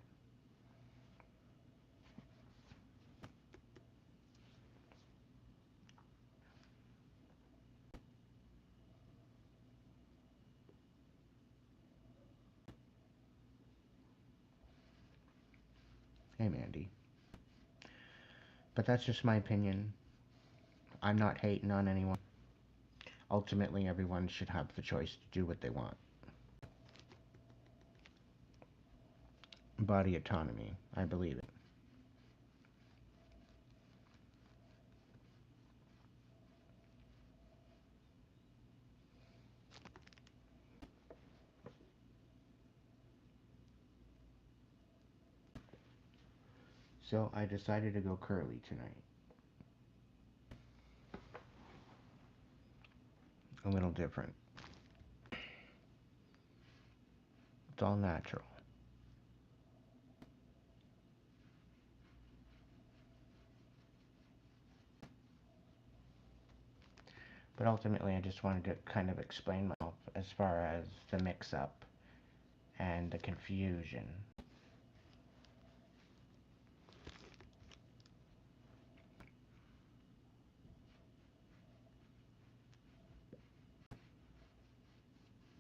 Hey, Mandy. But that's just my opinion. I'm not hating on anyone. Ultimately, everyone should have the choice to do what they want. Body autonomy. I believe it. So I decided to go curly tonight. A little different. It's all natural. But ultimately, I just wanted to kind of explain myself as far as the mix-up and the confusion.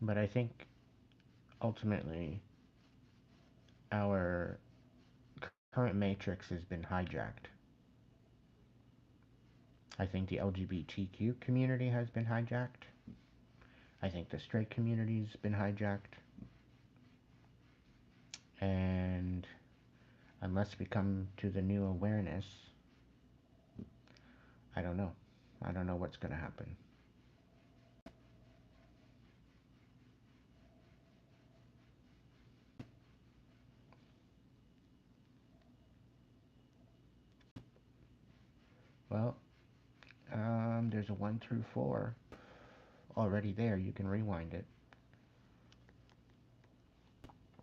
But I think ultimately our current matrix has been hijacked. I think the LGBTQ community has been hijacked. I think the straight community's been hijacked. And unless we come to the new awareness, I don't know. I don't know what's going to happen. Well, there's a 1 through 4 already there. You can rewind it.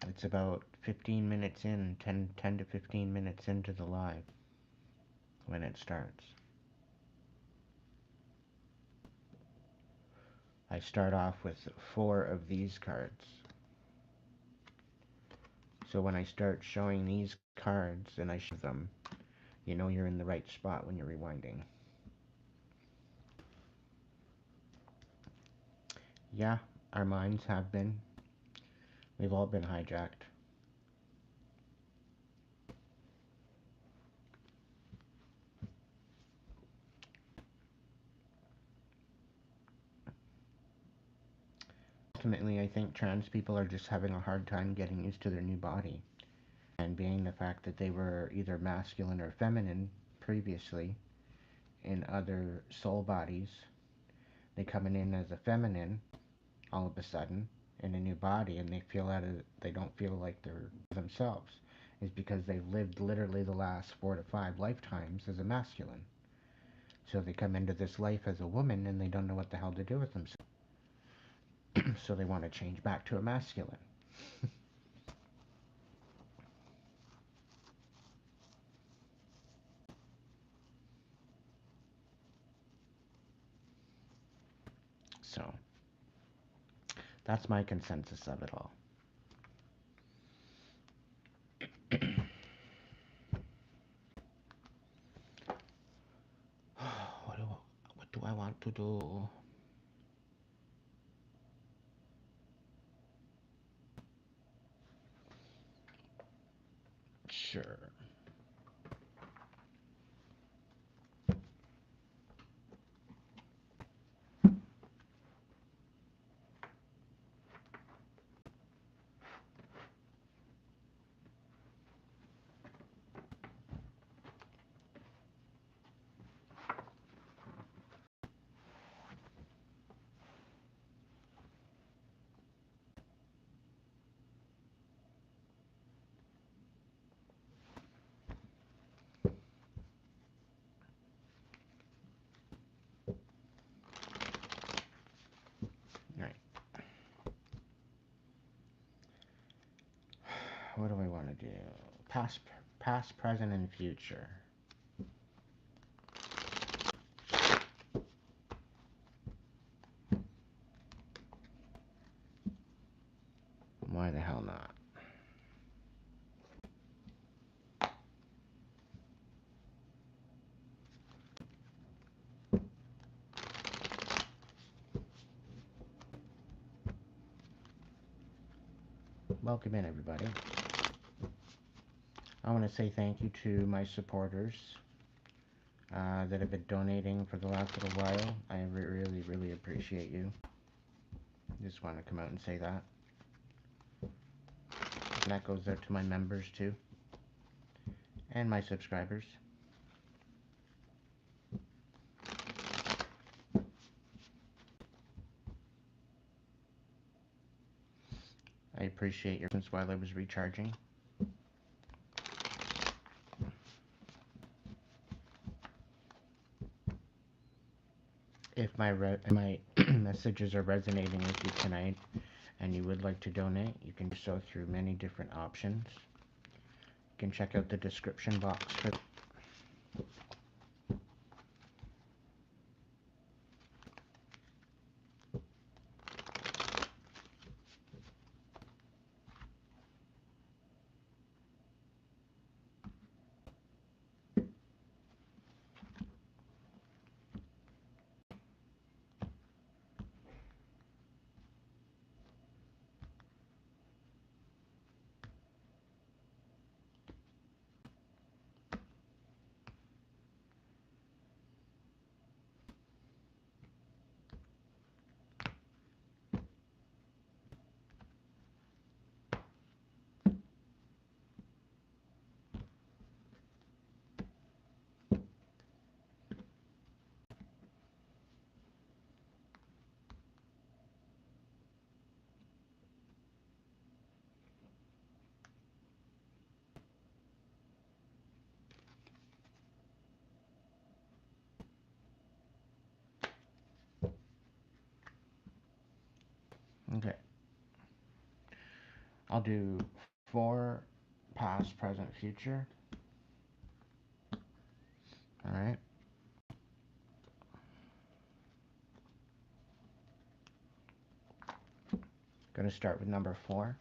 It's about 15 minutes in, 10 to 15 minutes into the live when it starts. I start off with 4 of these cards. So when I start showing these cards and I show them, you know you're in the right spot when you're rewinding. Yeah, our minds have been. We've all been hijacked. Ultimately, I think trans people are just having a hard time getting used to their new body. And being the fact that they were either masculine or feminine previously in other soul bodies, they coming in as a feminine all of a sudden in a new body, and they don't feel like they're themselves, is because they've lived literally the last 4 to 5 lifetimes as a masculine. So they come into this life as a woman and they don't know what the hell to do with themselves. So they want to change back to a masculine. So that's my consensus of it all. What do I want to do? Sure. Right. What do I want to do? Past, present, and future. Why the hell not? Welcome in, everybody. I want to say thank you to my supporters that have been donating for the last little while. I really, really appreciate you. Just want to come out and say that. And that goes out to my members too. And my subscribers. I appreciate your patience while I was recharging. If my messages are resonating with you tonight and you would like to donate, you can do so through many different options. You can check out the description box for Okay. I'll do 4 past, present, future. Alright. Gonna start with number 4.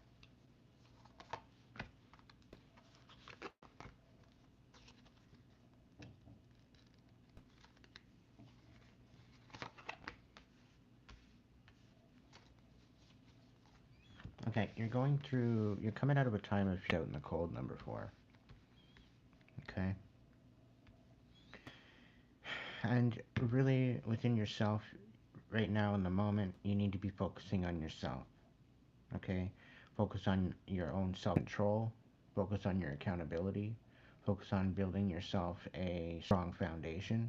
Okay, you're coming out of a time of out in the cold, number 4. Okay? And really, within yourself, right now in the moment, you need to be focusing on yourself. Okay? Focus on your own self-control. Focus on your accountability. Focus on building yourself a strong foundation.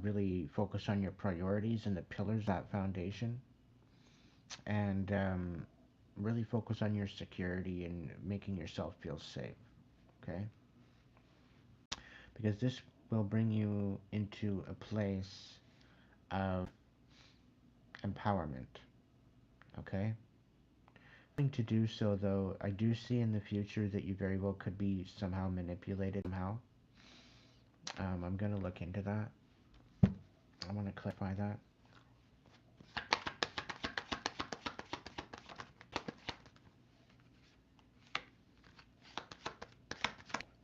Really focus on your priorities and the pillars of that foundation. And really focus on your security and making yourself feel safe. Okay? Because this will bring you into a place of empowerment. Okay? To do so, though, I do see in the future that you very well could be somehow manipulated somehow. I'm going to look into that. I want to clarify that.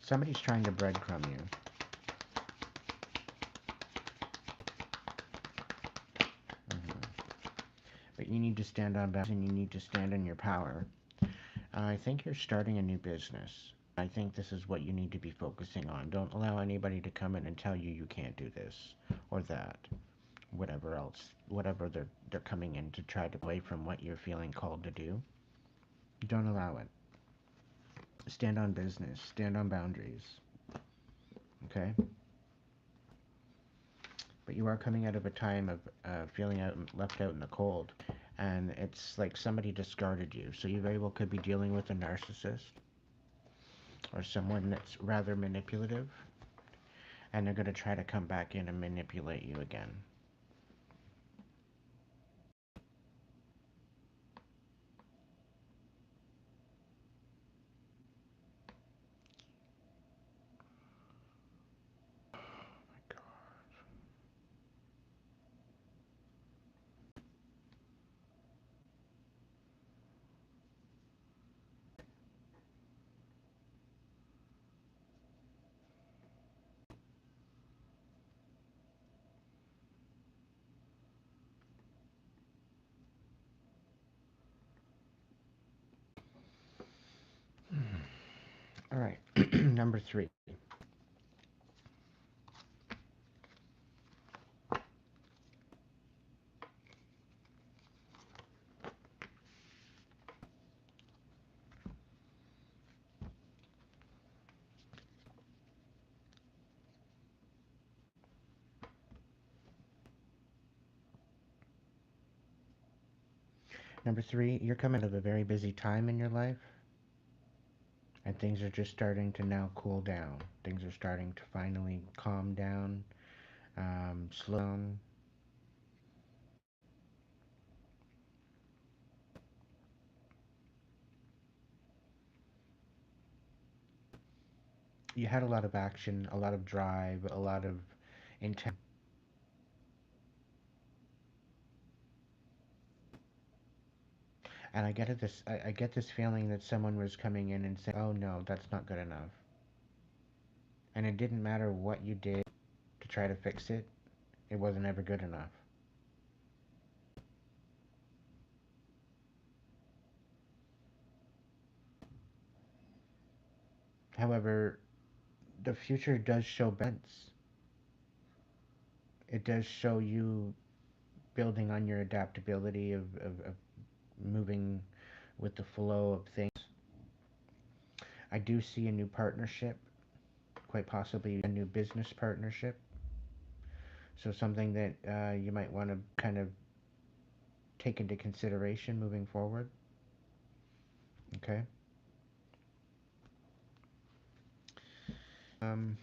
Somebody's trying to breadcrumb you. But you need to stand on boundaries and you need to stand in your power. I think you're starting a new business. I think this is what you need to be focusing on. Don't allow anybody to come in and tell you you can't do this or that, whatever else, whatever they're coming in to try to away from what you're feeling called to do. Don't allow it. Stand on business. Stand on boundaries. Okay? But you are coming out of a time of feeling left out in the cold. And it's like somebody discarded you. So you very well could be dealing with a narcissist or someone that's rather manipulative. And they're going to try to come back in and manipulate you again. All right, number 3. Number 3, you're coming out of a very busy time in your life, and things are just starting to now cool down. Things are starting to finally calm down, slow down. You had a lot of action, a lot of drive, a lot of intent. And I get this feeling that someone was coming in and saying, "Oh no, that's not good enough." And it didn't matter what you did to try to fix it; it wasn't ever good enough. However, the future does show balance. It does show you building on your adaptability of moving with the flow of things. I do see a new partnership, quite possibly a new business partnership. So something that you might want to kind of take into consideration moving forward. Okay. Um,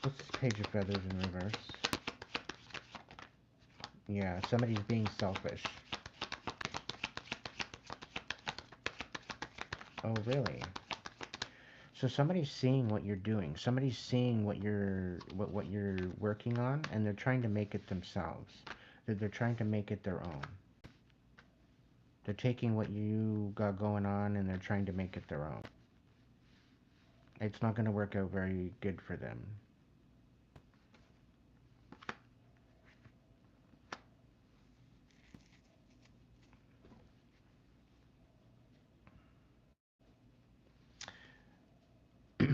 what's this page of feathers in reverse? Yeah, somebody's being selfish. Oh, really? So somebody's seeing what you're doing. Somebody's seeing what you're working on, and they're trying to make it themselves. They're trying to make it their own. They're taking what you got going on and they're trying to make it their own. It's not going to work out very good for them.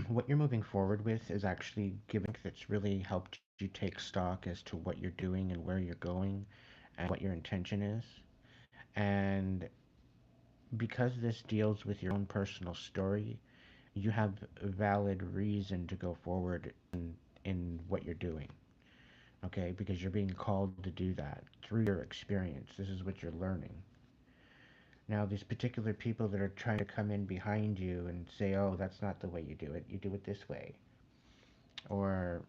What you're moving forward with is actually giving that's really helped you take stock as to what you're doing and where you're going and what your intention is. And because this deals with your own personal story, you have a valid reason to go forward in what you're doing. Okay? Because you're being called to do that through your experience. This is what you're learning. Now, these particular people that are trying to come in behind you and say, oh, that's not the way you do it this way. Or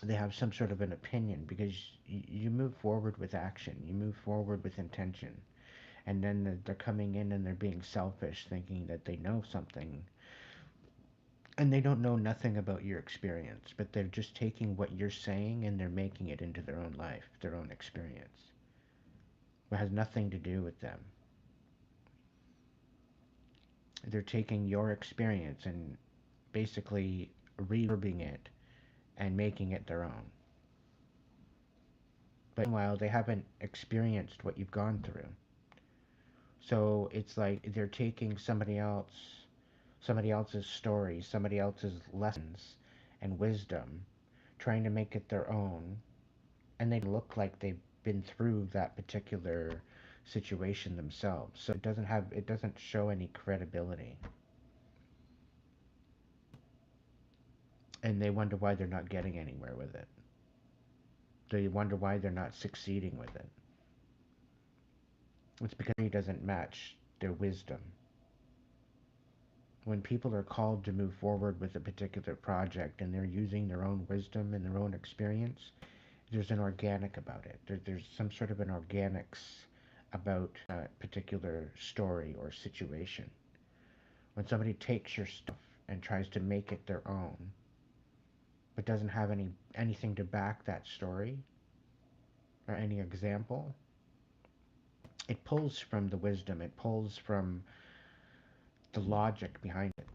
they have some sort of an opinion because you move forward with action, you move forward with intention. And then they're coming in and they're being selfish, thinking that they know something. And they don't know nothing about your experience, but they're just taking what you're saying and they're making it into their own life, their own experience. It has nothing to do with them. They're taking your experience and basically reverbing it and making it their own. But meanwhile, they haven't experienced what you've gone through. So it's like they're taking somebody else's story, somebody else's lessons and wisdom, trying to make it their own, and they look like they've been through that particular situation themselves. So it doesn't show any credibility. And they wonder why they're not getting anywhere with it. They wonder why they're not succeeding with it. It's because he doesn't match their wisdom. When people are called to move forward with a particular project and they're using their own wisdom and their own experience, there's an organic about it. There's some sort of an organics about a particular story or situation. When somebody takes your stuff and tries to make it their own, but doesn't have anything to back that story or any example, it pulls from the wisdom. It pulls from the logic behind it,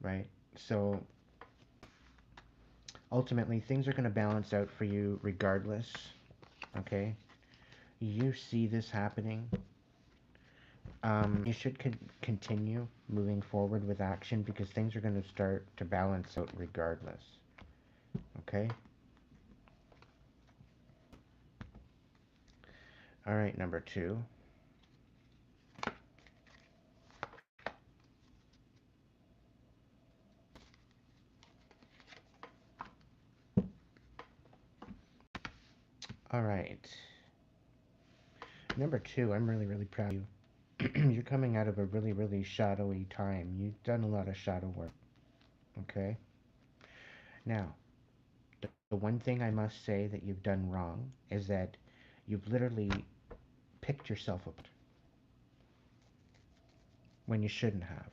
right? So ultimately, things are going to balance out for you regardless, okay? You see this happening. You should continue moving forward with action because things are going to start to balance out regardless, okay? All right, number two. All right. Number two, I'm really, really proud of you. You're coming out of a really, really shadowy time. You've done a lot of shadow work, okay? Now, the one thing I must say that you've done wrong is that you've literally picked yourself up when you shouldn't have,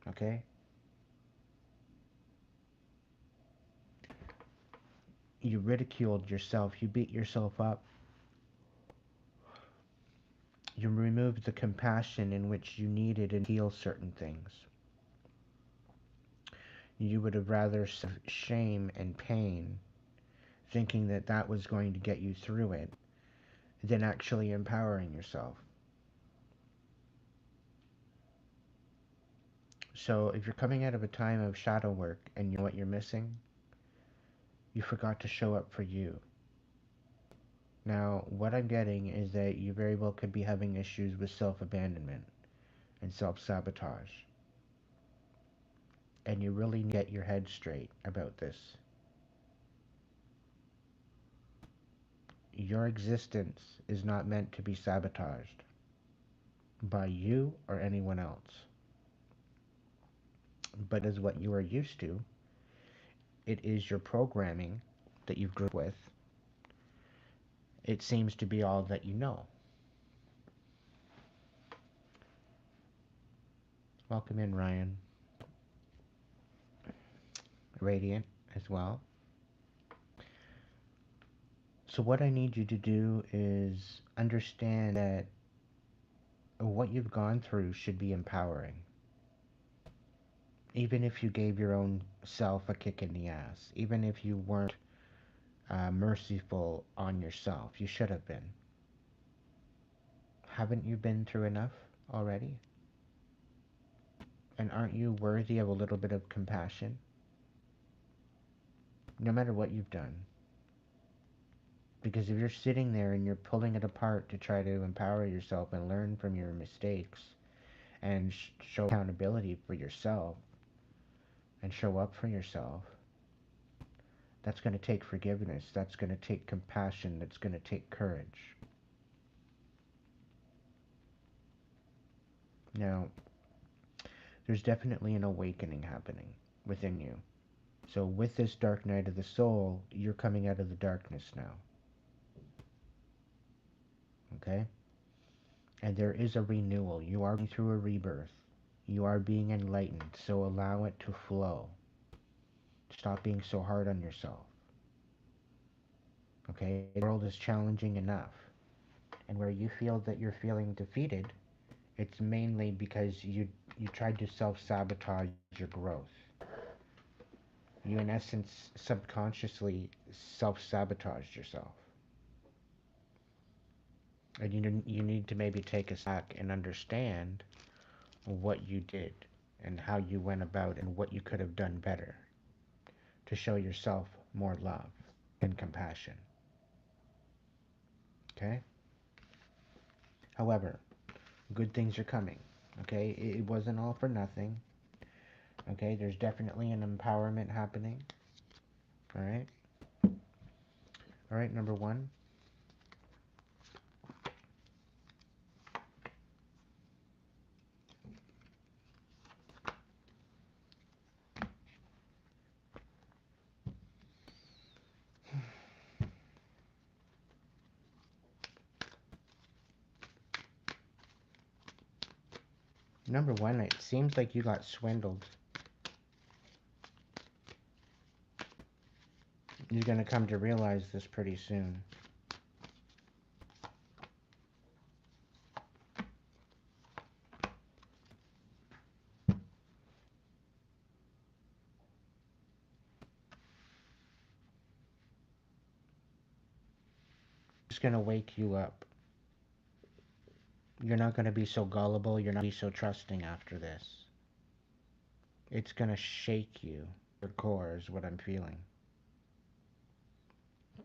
okay? You ridiculed yourself, you beat yourself up, you removed the compassion in which you needed and heal certain things. You would have rather shame and pain, thinking that that was going to get you through it, than actually empowering yourself. So if you're coming out of a time of shadow work and you know what you're missing, you forgot to show up for you. Now, what I'm getting is that you very well could be having issues with self-abandonment and self-sabotage. And you really need to get your head straight about this. Your existence is not meant to be sabotaged by you or anyone else, but as what you are used to. It is your programming that you've grown up with, it seems to be all that you know. Welcome in, Ryan. Radiant as well. So what I need you to do is understand that what you've gone through should be empowering. Even if you gave your own self a kick in the ass, even if you weren't merciful on yourself, you should have been. Haven't you been through enough already? And aren't you worthy of a little bit of compassion? No matter what you've done. Because if you're sitting there and you're pulling it apart to try to empower yourself and learn from your mistakes and show accountability for yourself and show up for yourself, that's going to take forgiveness. That's going to take compassion. That's going to take courage. Now, there's definitely an awakening happening within you. So with this dark night of the soul, you're coming out of the darkness now. Okay? And there is a renewal. You are going through a rebirth. You are being enlightened. So allow it to flow. Stop being so hard on yourself. Okay? The world is challenging enough. And where you feel that you're feeling defeated, it's mainly because you tried to self-sabotage your growth. You, in essence, subconsciously self-sabotaged yourself. And you need to maybe take a sec and understand what you did and how you went about and what you could have done better to show yourself more love and compassion. Okay? However, good things are coming. Okay? It wasn't all for nothing. Okay? There's definitely an empowerment happening. Alright? Alright, number one. Number one, it seems like you got swindled. You're going to come to realize this pretty soon. It's going to wake you up. You're not going to be so gullible. You're not going to be so trusting after this. It's going to shake you. Your core is what I'm feeling.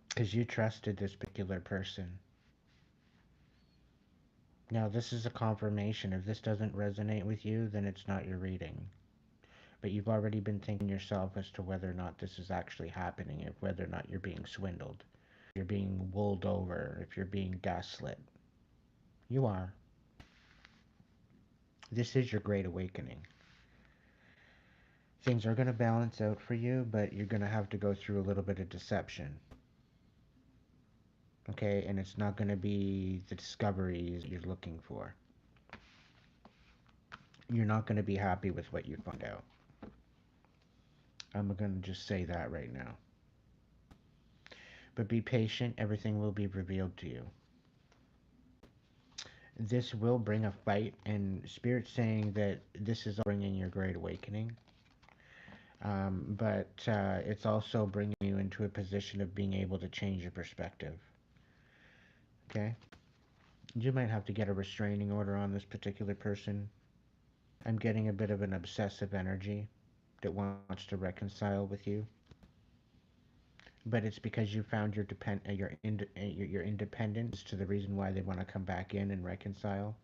Because you trusted this particular person. Now, this is a confirmation. If this doesn't resonate with you, then it's not your reading. But you've already been thinking yourself as to whether or not this is actually happening, if whether or not you're being swindled, if you're being wooled over, if you're being gaslit. You are. This is your great awakening. Things are going to balance out for you, but you're going to have to go through a little bit of deception. Okay, and it's not going to be the discoveries you're looking for. You're not going to be happy with what you find out. I'm going to just say that right now. But be patient, everything will be revealed to you. This will bring a fight, and Spirit's saying that this is bringing your great awakening. But it's also bringing you into a position of being able to change your perspective. Okay? You might have to get a restraining order on this particular person. I'm getting a bit of an obsessive energy that wants to reconcile with you. But it's because you found your independence to the reason why they want to come back in and reconcile.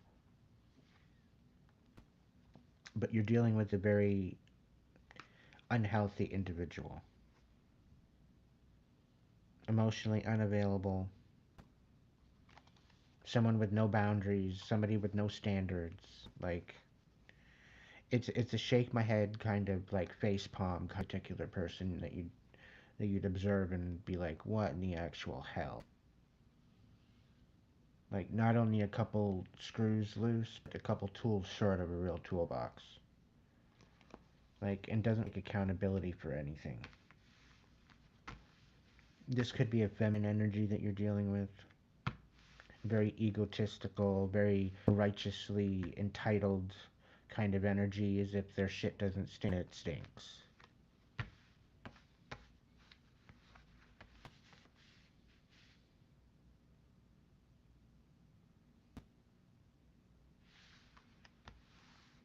But you're dealing with a very unhealthy individual. Emotionally unavailable. Someone with no boundaries. Somebody with no standards. Like, it's a shake my head kind of like face palm particular person that that you'd observe and be like, what in the actual hell? Like, not only a couple screws loose, but a couple tools short of a real toolbox. Like, and doesn't take accountability for anything. This could be a feminine energy that you're dealing with. Very egotistical, very righteously entitled kind of energy, as if their shit doesn't stink, it stinks.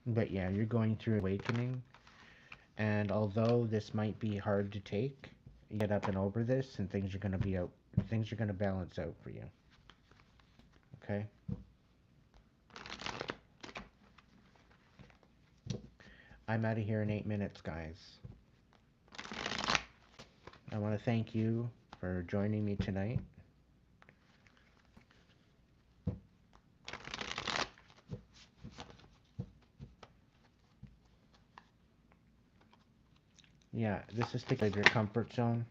But yeah, you're going through awakening, and although this might be hard to take, you get up and over this, and things are going to be out. Things are going to balance out for you. Okay. I'm out of here in 8 minutes, guys. I want to thank you for joining me tonight. Yeah, this is to get your comfort zone.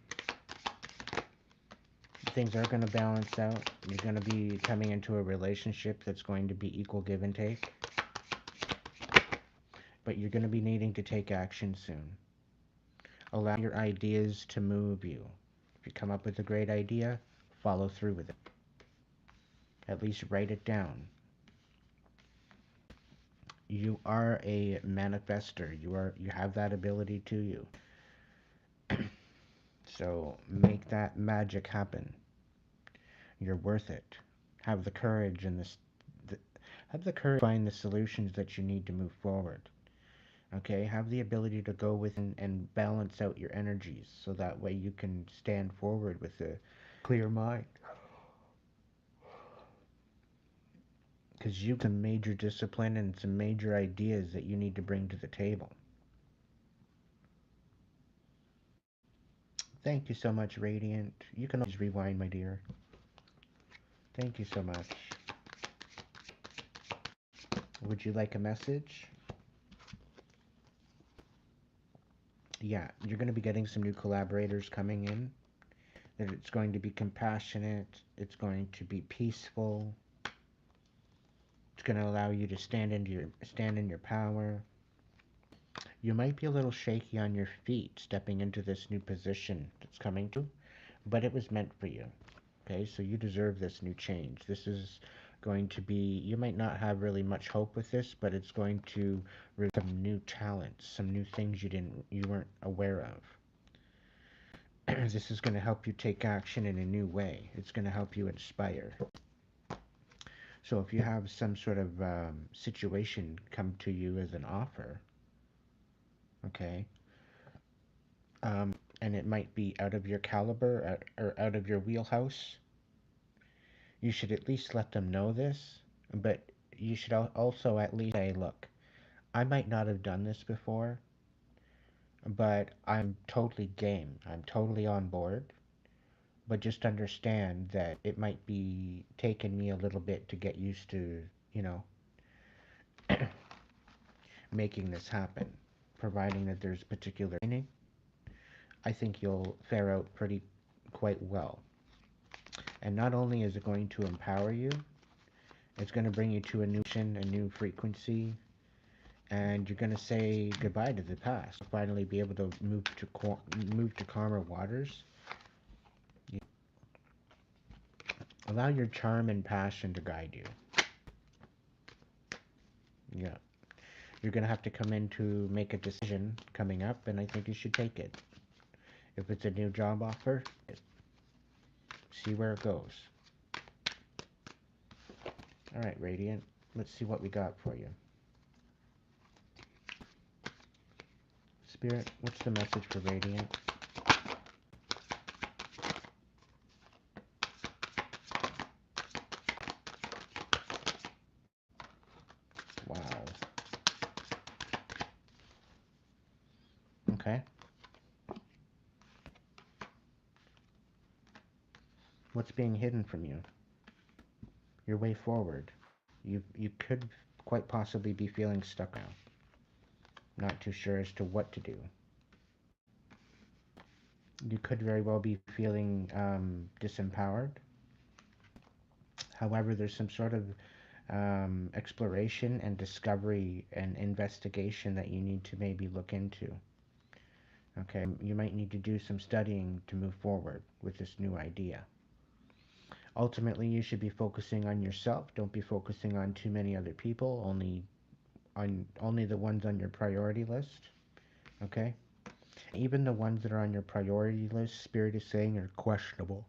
Things are going to balance out. You're going to be coming into a relationship that's going to be equal give and take. But you're going to be needing to take action soon. Allow your ideas to move you. If you come up with a great idea, follow through with it. At least write it down. You are a manifester. You have that ability to you. So make that magic happen. You're worth it. Have the courage and have the courage to find the solutions that you need to move forward. Okay, have the ability to go within and balance out your energies so that way you can stand forward with a clear mind. Because you have some major discipline and some major ideas that you need to bring to the table. Thank you so much, Radiant. You can always rewind, my dear. Thank you so much. Would you like a message? Yeah, you're going to be getting some new collaborators coming in. That it's going to be compassionate. It's going to be peaceful. It's going to allow you to stand in your power. You might be a little shaky on your feet stepping into this new position that's coming to, but it was meant for you. Okay, so you deserve this new change. This is going to be, you might not have really much hope with this, but it's going to reveal some new talents, some new things you weren't aware of. This is going to help you take action in a new way. It's going to help you inspire. So if you have some sort of situation come to you as an offer, okay, and it might be out of your caliber or out of your wheelhouse, you should at least let them know this, but you should also at least say, look, I might not have done this before, but I'm totally game. I'm totally on board. But just understand that it might be taking me a little bit to get used to, you know, making this happen. Providing that there's particular training, I think you'll fare out quite well. And not only is it going to empower you, it's going to bring you to a new frequency, and you're going to say goodbye to the past. Finally, be able to move to calmer waters. You allow your charm and passion to guide you. Yeah, you're going to have to come in to make a decision coming up, and I think you should take it. If it's a new job offer, see where it goes. All right, Radiant. Let's see what we got for you. Spirit, what's the message for Radiant? Wow. Okay. What's being hidden from you? Your way forward. You could quite possibly be feeling stuck now. Not too sure as to what to do. You could very well be feeling disempowered. However, there's some sort of exploration and discovery and investigation that you need to maybe look into. Okay, you might need to do some studying to move forward with this new idea. Ultimately, you should be focusing on yourself. Don't be focusing on too many other people, only the ones on your priority list. Okay? Even the ones that are on your priority list, Spirit is saying are questionable.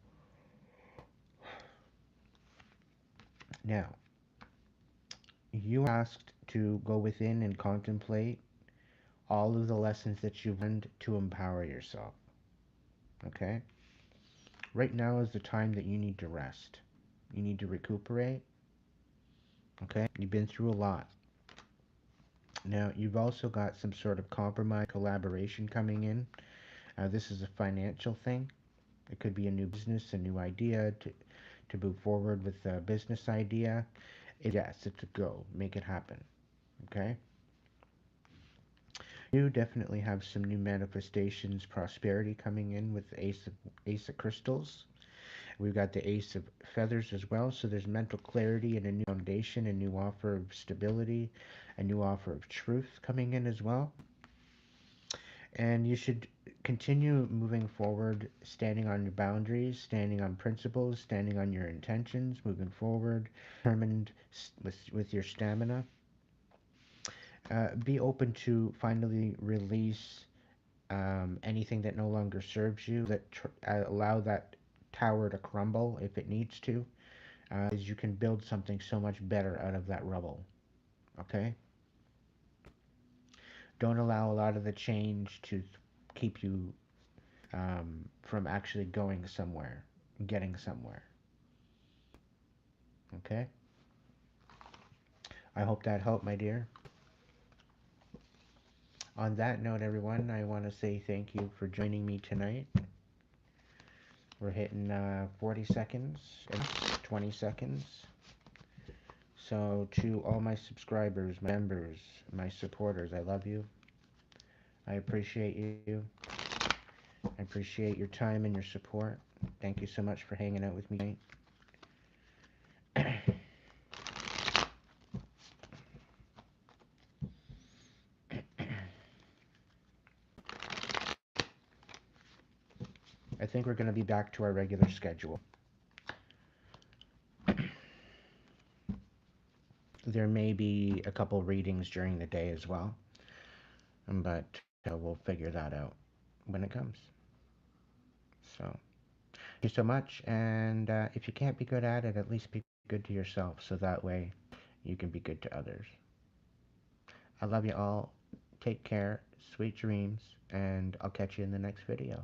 Now, you are asked to go within and contemplate all of the lessons that you've learned to empower yourself. Okay? Right now is the time that you need to rest. You need to recuperate. Okay? You've been through a lot. Now, you've also got some sort of compromise collaboration coming in. This is a financial thing. It could be a new business, a new idea to move forward with a business idea. Yes, it's a go. Make it happen. Okay? You definitely have some new manifestations, prosperity coming in with the Ace of Crystals. We've got the Ace of Feathers as well. So there's mental clarity and a new foundation, a new offer of stability, a new offer of truth coming in as well. And you should continue moving forward, standing on your boundaries, standing on principles, standing on your intentions, moving forward, determined with your stamina. Be open to finally release anything that no longer serves you, allow that tower to crumble if it needs to, as you can build something so much better out of that rubble. Okay? Don't allow a lot of the change to keep you from actually going somewhere, getting somewhere. Okay? I hope that helped, my dear. On that note, everyone, I want to say thank you for joining me tonight. We're hitting 40 seconds and 20 seconds. So, to all my subscribers, my members, my supporters, I love you. I appreciate you. I appreciate your time and your support. Thank you so much for hanging out with me tonight. I think we're going to be back to our regular schedule. There may be a couple readings during the day as well, but we'll figure that out when it comes. So, thank you so much, and if you can't be good at it, at least be good to yourself, so that way you can be good to others. I love you all. Take care, sweet dreams, and I'll catch you in the next video.